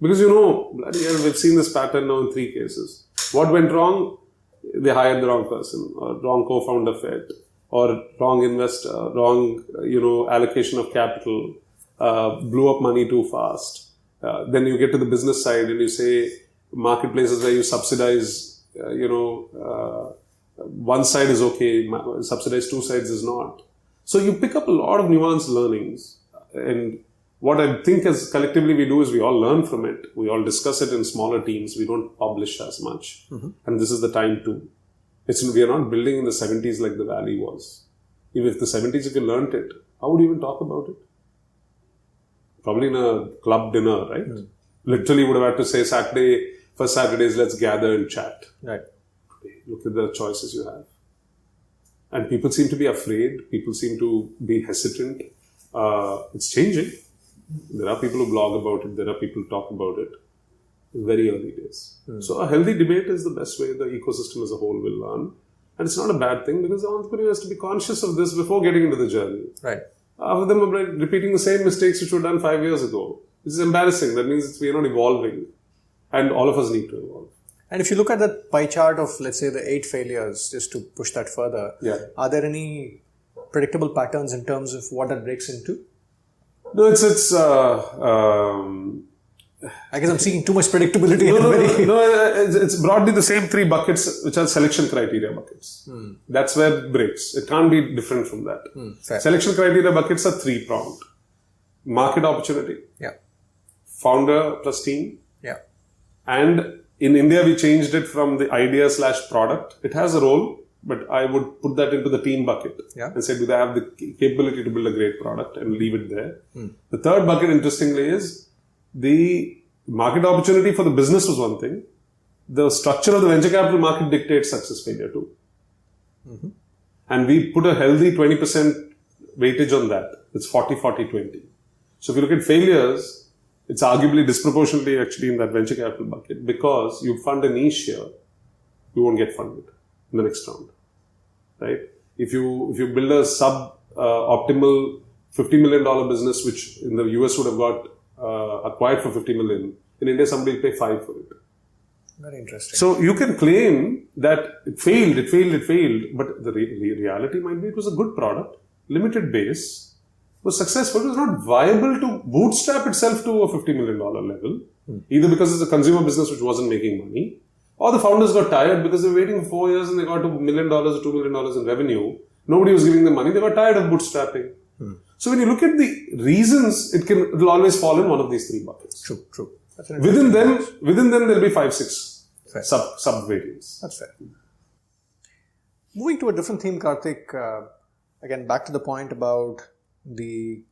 C: Because bloody hell, we've seen this pattern now in 3 cases. What went wrong? They hired the wrong person, or wrong co-founder fit, or wrong investor, wrong allocation of capital, blew up money too fast. Then you get to the business side and you say marketplaces where you subsidize, one side is okay, subsidize 2 sides is not. So you pick up a lot of nuanced learnings. And what I think as collectively we do is we all learn from it. We all discuss it in smaller teams. We don't publish as much. And this is the time to. We are not building in the 70s like the Valley was. Even if the 70s, if you learnt it, how would you even talk about it? Probably in a club dinner, right? literally would have had to say first Saturdays, let's gather and chat.
B: Right.
C: Look at the choices you have. And people seem to be afraid. People seem to be hesitant. It's changing. There are people who blog about it. There are people who talk about it. Very early days. So a healthy debate is the best way the ecosystem as a whole will learn. And it's not a bad thing because the entrepreneur has to be conscious of this before getting into the journey.
B: Right.
C: Half of them are repeating the same mistakes which were done 5 years ago. This is embarrassing. That means we are not evolving. And all of us need to evolve.
B: And if you look at that pie chart of, let's say, the 8 failures, just to push that further, are there any predictable patterns in terms of what that breaks into?
C: No,
B: I guess I'm seeing too much predictability.
C: It's broadly the same 3 buckets, which are selection criteria buckets. That's where it breaks. It can't be different from that. Selection criteria buckets are 3-pronged. Market opportunity.
B: Yeah.
C: Founder plus team.
B: Yeah.
C: And in India, we changed it from the idea/product. It has a role, but I would put that into the team bucket and say, do they have the capability to build a great product, and leave it there. The third bucket, interestingly, is the market opportunity for the business was one thing. The structure of the venture capital market dictates success failure too. And we put a healthy 20% weightage on that. It's 40-40-20. So if you look at failures, it's arguably disproportionately actually in that venture capital bucket, because you fund a niche here, you won't get funded in the next round, right? If you build a sub-optimal $50 million business, which in the US would have got acquired for $50 million, in India somebody will pay 5 for it.
B: Very interesting.
C: So you can claim that it failed, but the reality might be it was a good product, limited base, was successful. It was not viable to bootstrap itself to a $50 million level, either because it's a consumer business which wasn't making money, or the founders got tired because they were waiting for 4 years and they got $1 million or $2 million in revenue. Nobody was giving them money. They got tired of bootstrapping. So when you look at the reasons, it will always fall in one of these 3 buckets.
B: True.
C: Within them, there'll be 5-6 sub variants.
B: That's fair. Moving to a different theme, Karthik. Again, back to the point about the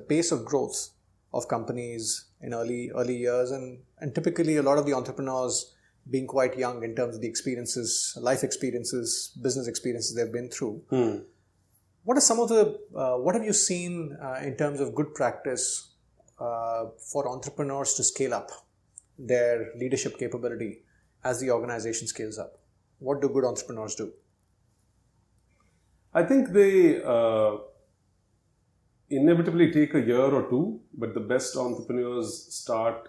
B: pace of growth of companies in early years, and typically a lot of the entrepreneurs being quite young in terms of the experiences, life experiences, business experiences they've been through. What are some of what have you seen in terms of good practice for entrepreneurs to scale up their leadership capability as the organization scales up? What do good entrepreneurs do?
C: I think they inevitably take a year or 2, but the best entrepreneurs start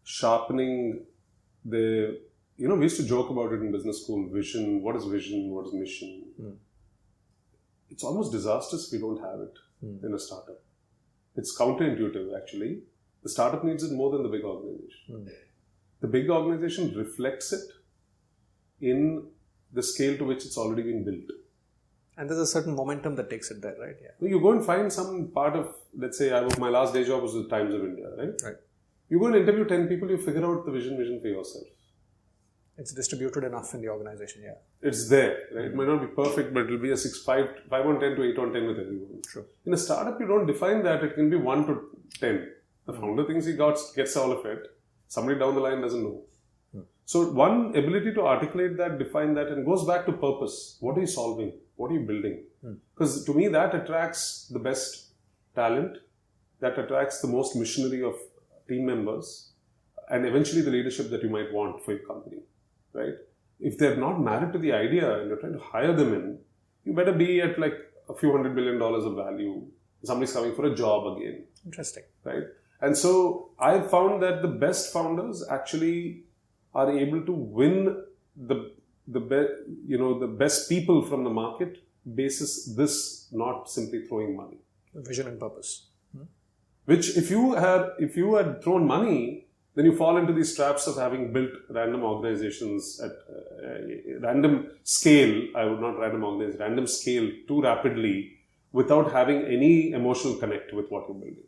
C: sharpening we used to joke about it in business school, vision, what is mission? It's almost disastrous if we don't have it in a startup. It's counterintuitive actually. The startup needs it more than the big organization. The big organization reflects it in the scale to which it's already been built.
B: And there's a certain momentum that takes it there, right? Yeah.
C: You go and find some part of, let's say, my last day job was the Times of India, right?
B: Right.
C: You go and interview 10 people, you figure out the vision for yourself.
B: It's distributed enough in the organization, yeah.
C: It's there, right? It might not be perfect, but it will be a 5 on 10 to 8 on 10 with everyone.
B: True.
C: In a startup, you don't define that. It can be 1 to 10. The founder thinks he gets all of it. Somebody down the line doesn't know. So one ability to articulate that, define that, and goes back to purpose. What are you solving? What are you building? Because to me, that attracts the best talent, that attracts the most missionary of team members, and eventually the leadership that you might want for your company, right? If they're not married to the idea and you're trying to hire them in, you better be at like a few $100 billion of value. Somebody's coming for a job again.
B: Interesting.
C: Right? And so I've found that the best founders actually are able to win the best people from the market basis this, not simply throwing money.
B: Vision and purpose.
C: Which if you had thrown money, then you fall into these traps of having built random organizations at random scale. I would not random scale too rapidly without having any emotional connect with what you're building.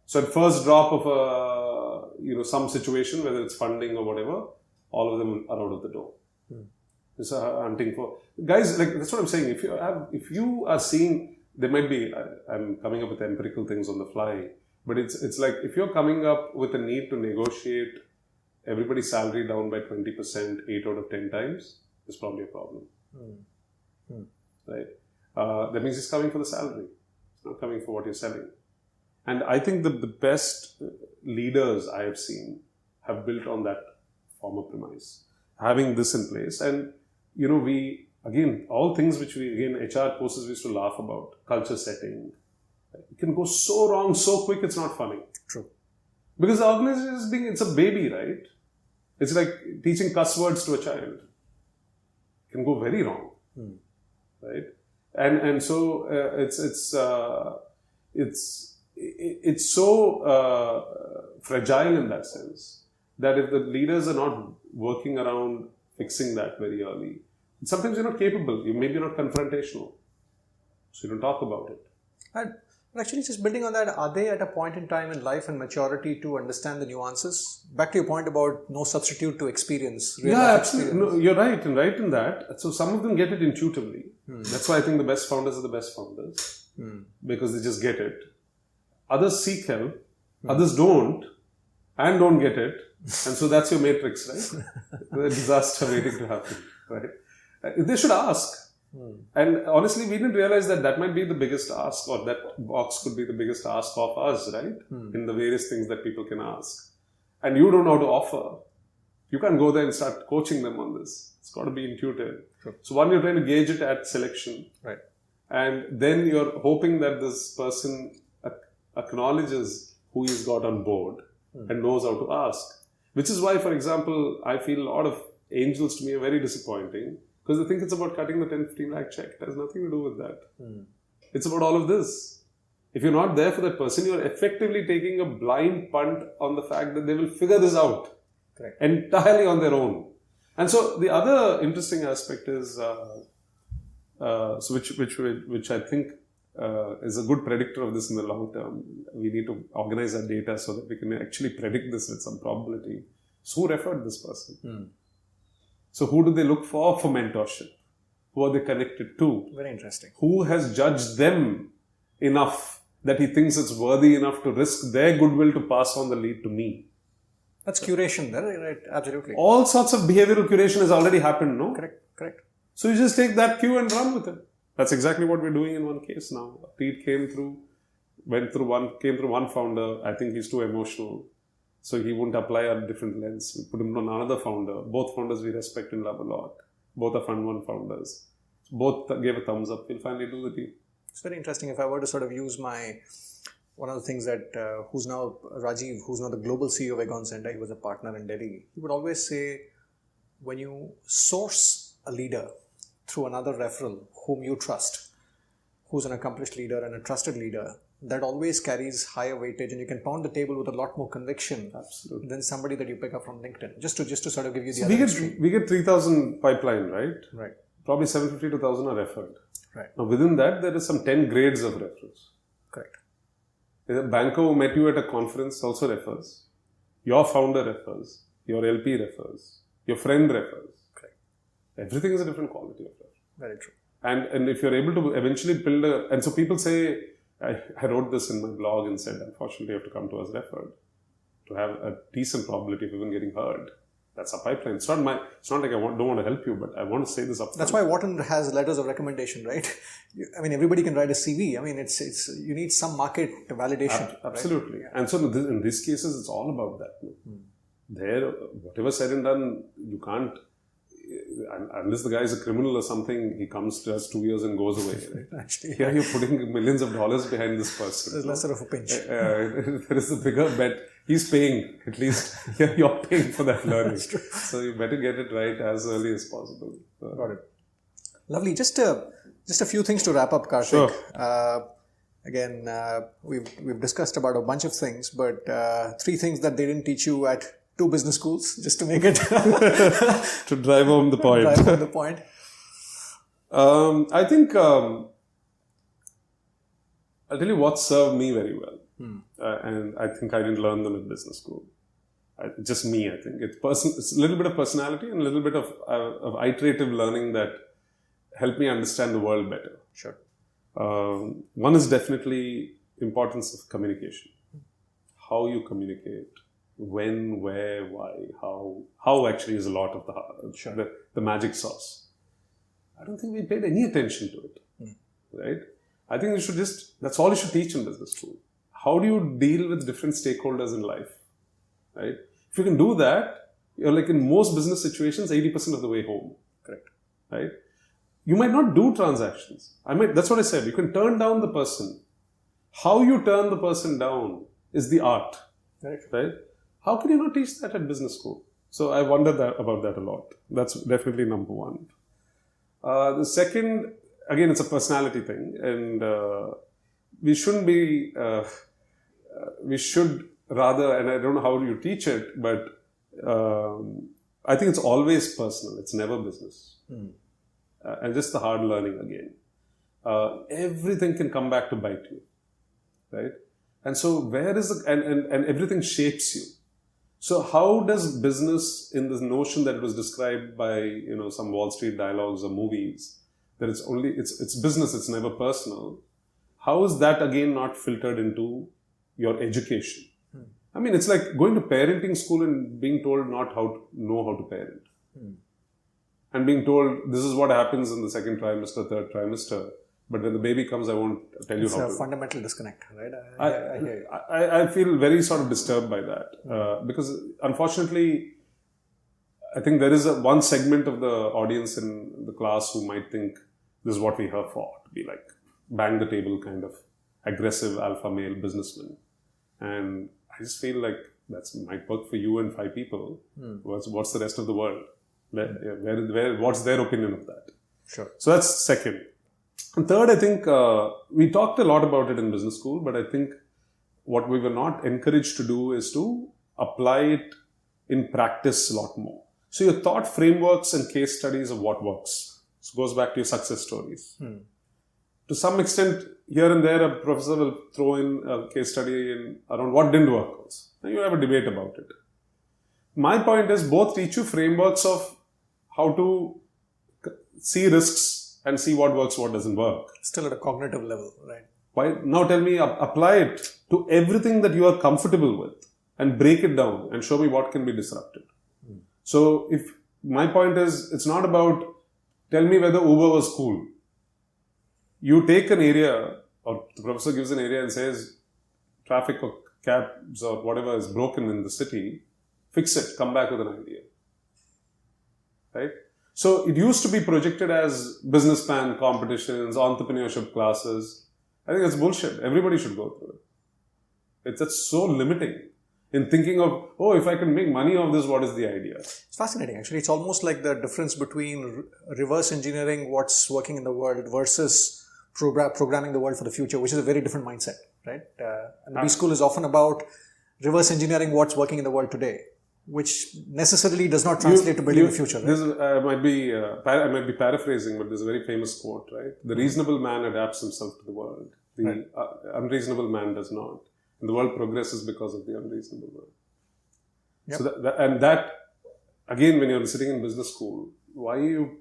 C: So at first drop of some situation, whether it's funding or whatever, all of them are out of the door. It's hunting for guys. Like that's what I'm saying. If you are seeing, there might be. I'm coming up with empirical things on the fly. But it's like if you're coming up with a need to negotiate everybody's salary down by 20%, 8 out of 10 times, there's probably a problem. Right? That means it's coming for the salary. It's not coming for what you're selling. And I think the best leaders I have seen have built on that former premise, having this in place. And, we, again, all things which HR courses we used to laugh about, culture setting, it can go so wrong so quick, it's not funny.
B: True.
C: Because the organization it's a baby, right? It's like teaching cuss words to a child. It can go very wrong. Right? And so it's so fragile in that sense that if the leaders are not working around fixing that very early, sometimes you're not capable. Maybe you're not confrontational, so you don't talk about it.
B: And actually, just building on that, are they at a point in time in life and maturity to understand the nuances? Back to your point about no substitute to experience.
C: Yeah, absolutely. No, you're right, and right in that. So some of them get it intuitively. That's why I think the best founders are the best founders, because they just get it. Others seek help, others don't get it, and so that's your matrix, right? The disaster waiting to happen, right? They should ask. And honestly, we didn't realize that might be the biggest ask, or that box could be the biggest ask of us, right? In the various things that people can ask. And you don't know how to offer. You can't go there and start coaching them on this. It's got to be intuitive.
B: Sure.
C: So one, you're trying to gauge it at selection.
B: Right.
C: And then you're hoping that this person acknowledges who he's got on board and knows how to ask. Which is why, for example, I feel a lot of angels to me are very disappointing. Because they think it's about cutting the 10-15 lakh check. It has nothing to do with that. It's about all of this. If you're not there for that person, you're effectively taking a blind punt on the fact that they will figure this out.
B: Correct.
C: Entirely on their own. And so the other interesting aspect is, which I think is a good predictor of this in the long term. We need to organize our data so that we can actually predict this with some probability. So who referred this person? So who do they look for mentorship? Who are they connected to?
B: Very interesting.
C: Who has judged them enough that he thinks it's worthy enough to risk their goodwill to pass on the lead to me?
B: That's curation there, right? Absolutely.
C: All sorts of behavioral curation has already happened, no?
B: Correct.
C: So you just take that cue and run with it. That's exactly what we're doing in one case now. Pete came through one founder. I think he's too emotional. So he wouldn't apply a different lens. We put him on another founder. Both founders we respect and love a lot. Both are Fund 1 founders. Both gave a thumbs up. We'll finally do the deal.
B: It's very interesting. If I were to sort of use one of the things that who's now Rajiv, who's now the global CEO of Egon Zenda, he was a partner in Delhi. He would always say, when you source a leader through another referral whom you trust, who's an accomplished leader and a trusted leader, that always carries higher weightage, and you can pound the table with a lot more conviction than somebody that you pick up from LinkedIn. Just to sort of give you the other extreme.
C: We get 3,000 pipeline, right?
B: Right.
C: Probably 750 to 1,000 are referred.
B: Right.
C: Now within that, there is some 10 grades of referrals.
B: Correct.
C: A banker who met you at a conference also refers. Your founder refers. Your LP refers. Your friend refers.
B: Correct.
C: Everything is a different quality of referral.
B: Very true.
C: And if you're able to eventually build and so people say, I wrote this in my blog and said, unfortunately, you have to come to us referred to have a decent probability of even getting heard. That's our pipeline. It's not like I don't want to help you, but I want to say this up front.
B: That's why Wharton has letters of recommendation, right? I mean, everybody can write a CV. I mean, it's you need some market validation.
C: Absolutely.
B: Right?
C: And so in these cases, it's all about that. There, whatever said and done, you can't, unless the guy is a criminal or something, he comes to us 2 years and goes away. Right?
B: Actually,
C: here you're putting millions of dollars behind this person.
B: There's lesser of a pinch.
C: There is a bigger bet. He's paying. At least you're paying for that learning. So you better get it right as early as possible.
B: Got it. Lovely. Just a few things to wrap up, Karthik.
C: Sure.
B: Again, we've discussed about a bunch of things, but 3 things that they didn't teach you at 2 business schools, just to make it
C: to drive home the point. I think I'll tell you what served me very well, and I think I didn't learn them at business school. Just me, I think it's a little bit of personality and a little bit of iterative learning that helped me understand the world better.
B: Sure.
C: One is definitely importance of communication. how you communicate, when, where, why, how actually is a lot of the magic sauce. I don't think we paid any attention to it, right? I think you should that's all you should teach in business school. How do you deal with different stakeholders in life, right? If you can do that, you're like in most business situations, 80% of the way home.
B: Correct.
C: Right? You might not do transactions. That's what I said. You can turn down the person. How you turn the person down is the art. Right? How can you not teach that at business school? So I wondered about that a lot. That's definitely number one. The second, again, it's a personality thing. And we shouldn't be, we should rather, and I don't know how you teach it, but I think it's always personal. It's never business. And just the hard learning again. Everything can come back to bite you, right? And so and everything shapes you. So how does business, in this notion that was described by, some Wall Street dialogues or movies, that it's business, it's never personal. How is that again not filtered into your education? I mean, it's like going to parenting school and being told not how to parent. And being told this is what happens in the second trimester, third trimester. But when the baby comes, I won't tell you how to.
B: It's a fundamental disconnect, right?
C: I hear you. I feel very sort of disturbed by that. Because unfortunately, I think there is one segment of the audience in the class who might think this is what we're here for, to be like bang the table kind of aggressive alpha male businessman. And I just feel like that might work for you and 5 people. What's the rest of the world? What's their opinion of that?
B: Sure.
C: So that's second. And third, I think we talked a lot about it in business school, but I think what we were not encouraged to do is to apply it in practice a lot more. So your thought frameworks and case studies of what works. This goes back to your success stories. To some extent, here and there, a professor will throw in a case study around what didn't work. And you have a debate about it. My point is both teach you frameworks of how to see risks and see what works, what doesn't work.
B: Still at a cognitive level, right?
C: Now tell me, apply it to everything that you are comfortable with and break it down and show me what can be disrupted. So if my point is, it's not about tell me whether Uber was cool. You take an area, or the professor gives an area and says traffic or cabs or whatever is broken in the city, fix it, come back with an idea. Right? So it used to be projected as business plan competitions, entrepreneurship classes. I think that's bullshit. Everybody should go through it. That's so limiting in thinking of, if I can make money off this, what is the idea?
B: It's fascinating, actually. It's almost like the difference between reverse engineering what's working in the world versus programming the world for the future, which is a very different mindset, right? And B school is often about reverse engineering what's working in the world today, which necessarily does not translate to building the future. Right?
C: This I might be paraphrasing, but there's a very famous quote, right? The reasonable man adapts himself to the world. The unreasonable man does not. And the world progresses because of the unreasonable world. Yep. So that, again, when you're sitting in business school, why are you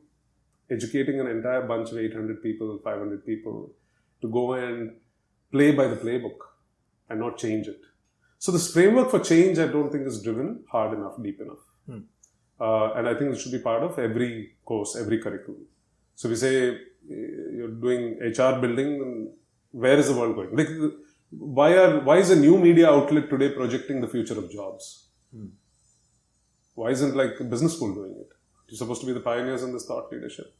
C: educating an entire bunch of 800 people, 500 people to go and play by the playbook and not change it? So this framework for change, I don't think is driven hard enough, deep enough. And I think it should be part of every course, every curriculum. So we say you're doing HR building, where is the world going? Like, why is a new media outlet today projecting the future of jobs? Why isn't like a business school doing it? You're supposed to be the pioneers in this thought leadership.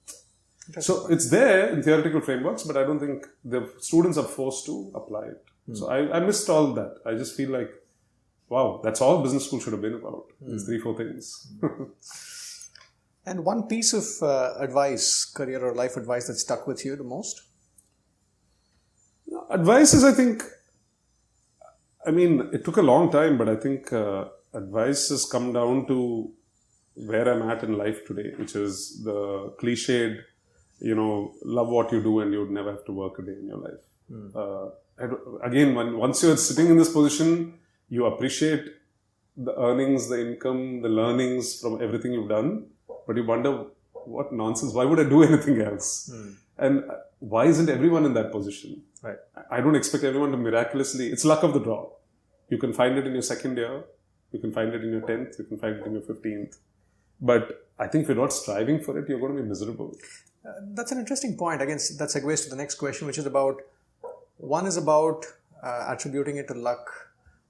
C: So it's there in theoretical frameworks, but I don't think the students are forced to apply it. So I missed all that. I just feel like, wow, that's all business school should have been about. These 3-4 things.
B: And one piece of advice, career or life advice that stuck with you the most?
C: Advice is, I think, it took a long time, but I think advice has come down to where I'm at in life today, which is the cliched, love what you do and you'd never have to work a day in your life. Again, once you're sitting in this position, you appreciate the earnings, the income, the learnings from everything you've done, but you wonder, what nonsense, why would I do anything else? And why isn't everyone in that position?
B: Right.
C: I don't expect everyone to miraculously, it's luck of the draw. You can find it in your second year, you can find it in your 10th, you can find it in your 15th. But I think if you're not striving for it, you're going to be miserable.
B: That's an interesting point. Again, that segues to the next question, which is about, one is about attributing it to luck.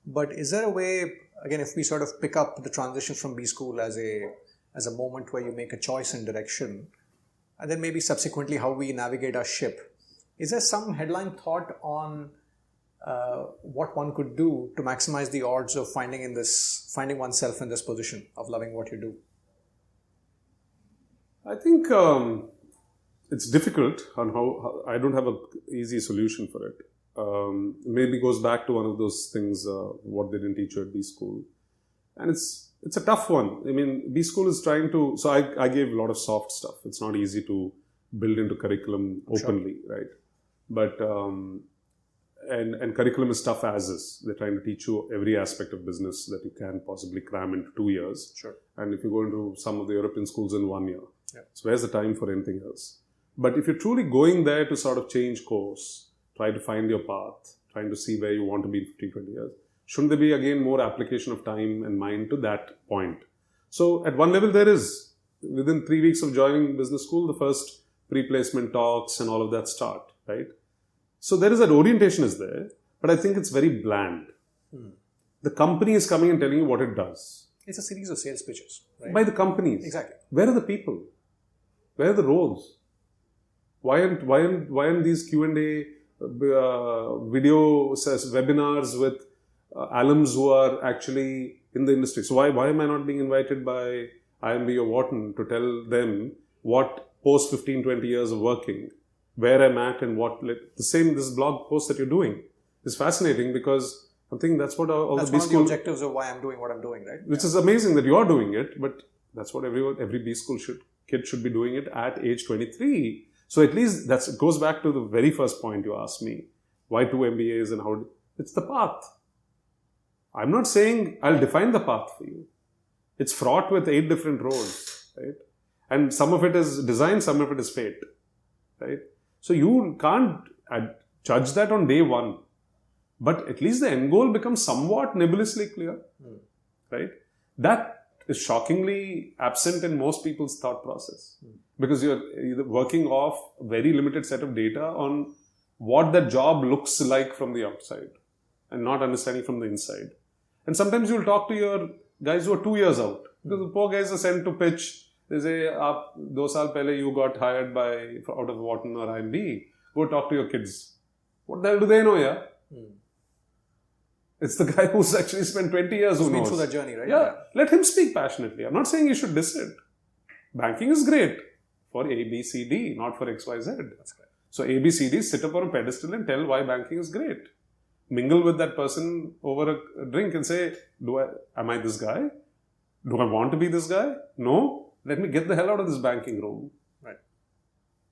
B: But is there a way, again, if we sort of pick up the transition from B school as a moment where you make a choice in direction, and then maybe subsequently how we navigate our ship, is there some headline thought on what one could do to maximize the odds of finding oneself in this position of loving what you do?
C: I think it's difficult on how I don't have an easy solution for it. Maybe goes back to one of those things, what they didn't teach you at B school. And it's a tough one. I mean, B school is trying to, so I gave a lot of soft stuff. It's not easy to build into curriculum openly, sure. Right? But, and curriculum is tough as is. They're trying to teach you every aspect of business that you can possibly cram into 2 years.
B: Sure.
C: And if you go into some of the European schools in 1 year.
B: Yeah.
C: So where's the time for anything else? But if you're truly going there to sort of change course, try to find your path, trying to see where you want to be in 15, 20 years, shouldn't there be again more application of time and mind to that point? So at one level there is, within 3 weeks of joining business school, the first pre-placement talks and all of that start, right? So there is that orientation is there, but I think it's very bland. The company is coming and telling you what it does.
B: It's a series of sales pitches, right?
C: By the companies.
B: Exactly.
C: Where are the people? Where are the roles? Why aren't these Q&A video webinars with alums who are actually in the industry? So why am I not being invited by IIMB or Wharton to tell them what post 15, 20 years of working, where I'm at and what, this blog post that you're doing is fascinating because I think that's what all
B: that's
C: the B
B: one
C: school...
B: of the objectives of why I'm doing what I'm doing, right?
C: Which is amazing that you're doing it, but that's what every B school kid should be doing it at age 23. So at least it goes back to the very first point you asked me. Why 2 MBAs and how... It's the path. I'm not saying I'll define the path for you. It's fraught with 8 different roads, right? And some of it is design, some of it is fate, right? So you can't judge that on day one. But at least the end goal becomes somewhat nebulously clear, right? That is shockingly absent in most people's thought process. Because you're either working off a very limited set of data on what that job looks like from the outside and not understanding from the inside. And sometimes you'll talk to your guys who are 2 years out. Because the poor guys are sent to pitch. They say, 2 saal pehle you got hired out of Wharton or IIMB. Go talk to your kids. What the hell do they know, yeah? It's the guy who's actually spent 20 years who knows.
B: Been through that journey, right?
C: Yeah. Let him speak passionately. I'm not saying you should diss it. Banking is great for A, B, C, D, not for X, Y, Z.
B: That's correct.
C: So A, B, C, D, sit up on a pedestal and tell why banking is great. Mingle with that person over a drink and say, am I this guy? Do I want to be this guy? No. Let me get the hell out of this banking room.
B: Right.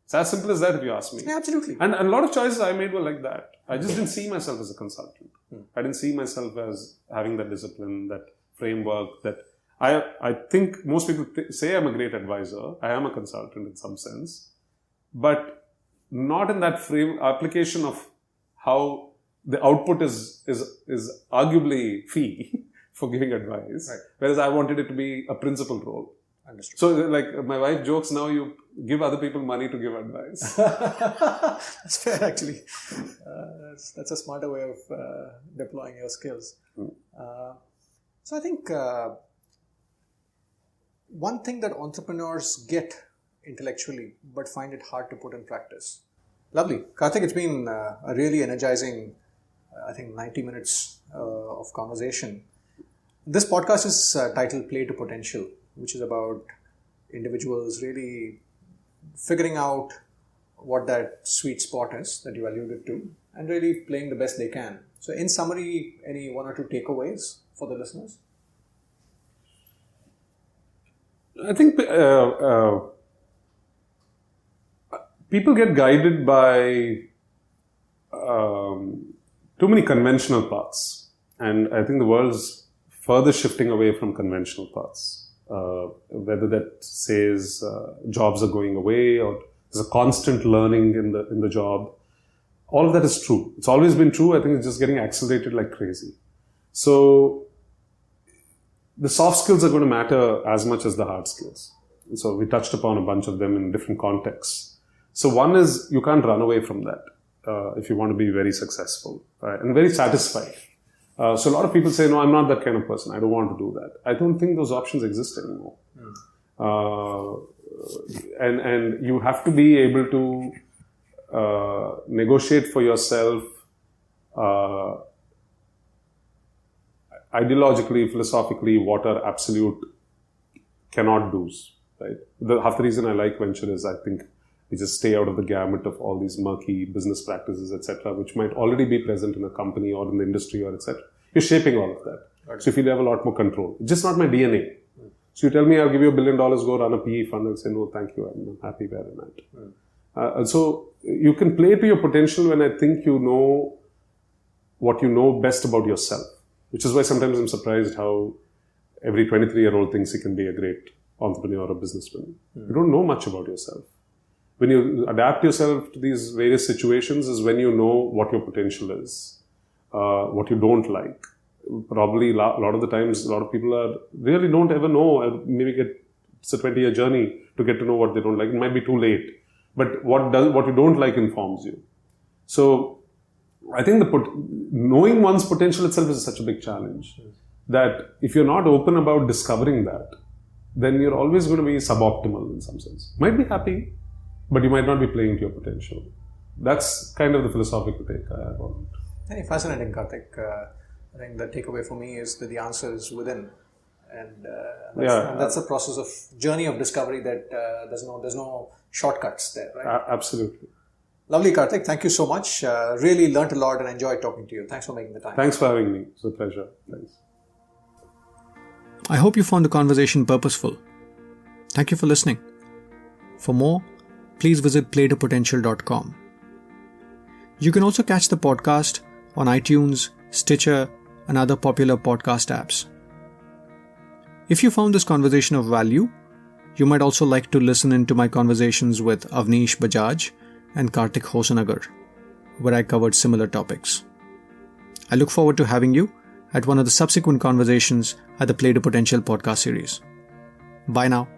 C: It's as simple as that if you ask me.
B: Yeah, absolutely.
C: And a lot of choices I made were like that. I just didn't see myself as a consultant. I didn't see myself as having that discipline, that framework, that I think most people say I'm a great advisor. I am a consultant in some sense, but not in that frame application of how the output is arguably fee for giving advice. Right. Whereas I wanted it to be a principal role.
B: Understood.
C: So like my wife jokes now, you give other people money to give advice.
B: That's fair, actually. That's a smarter way of deploying your skills. So I think one thing that entrepreneurs get intellectually but find it hard to put in practice. Lovely. Karthik, it's been a really energizing, 90 minutes of conversation. This podcast is titled Play to Potential, which is about individuals really figuring out what that sweet spot is that you alluded to and really playing the best they can. So in summary, any 1 or 2 takeaways for the listeners?
C: I think people get guided by too many conventional paths. And I think the world's further shifting away from conventional paths. Whether that says jobs are going away or there's a constant learning in the job. All of that is true. It's always been true. I think it's just getting accelerated like crazy. So the soft skills are going to matter as much as the hard skills. And so we touched upon a bunch of them in different contexts. So one is you can't run away from that if you want to be very successful, right? And very satisfied. So a lot of people say, no, I'm not that kind of person. I don't want to do that. I don't think those options exist anymore. And you have to be able to negotiate for yourself ideologically, philosophically, what are absolute cannot do's, right? Half the reason I like venture is I think we just stay out of the gamut of all these murky business practices, etc., which might already be present in a company or in the industry or etc. You're shaping all of that. Right. So you feel you have a lot more control. It's just not my DNA. So you tell me I'll give you $1 billion, go run a PE fund, and say, no, thank you, I'm happy where I'm at. So you can play to your potential when I think you know what you know best about yourself, which is why sometimes I'm surprised how every 23-year-old thinks he can be a great entrepreneur or businessman. You don't know much about yourself. When you adapt yourself to these various situations is when you know what your potential is, what you don't like. Probably a lot of the times, a lot of people really don't ever know. Maybe it's a 20-year journey to get to know what they don't like. It might be too late. But what you don't like informs you. So I think knowing one's potential itself is such a big challenge that if you're not open about discovering that, then you're always going to be suboptimal in some sense. Might be happy, but you might not be playing to your potential. That's kind of the philosophical take I have on it.
B: Very fascinating, Karthik. I think the takeaway for me is that the answer is within. And that's the process of journey of discovery that there's no shortcuts there, right?
C: Absolutely.
B: Lovely, Karthik. Thank you so much. Really learnt a lot and enjoyed talking to you. Thanks for making the time.
C: Thanks for having me. It's a pleasure. Thanks.
B: I hope you found the conversation purposeful. Thank you for listening. For more, please visit playtopotential.com. You can also catch the podcast on iTunes, Stitcher, and other popular podcast apps. If you found this conversation of value, you might also like to listen into my conversations with Avnish Bajaj and Karthik Hosanagar, where I covered similar topics. I look forward to having you at one of the subsequent conversations at the Play to Potential podcast series. Bye now.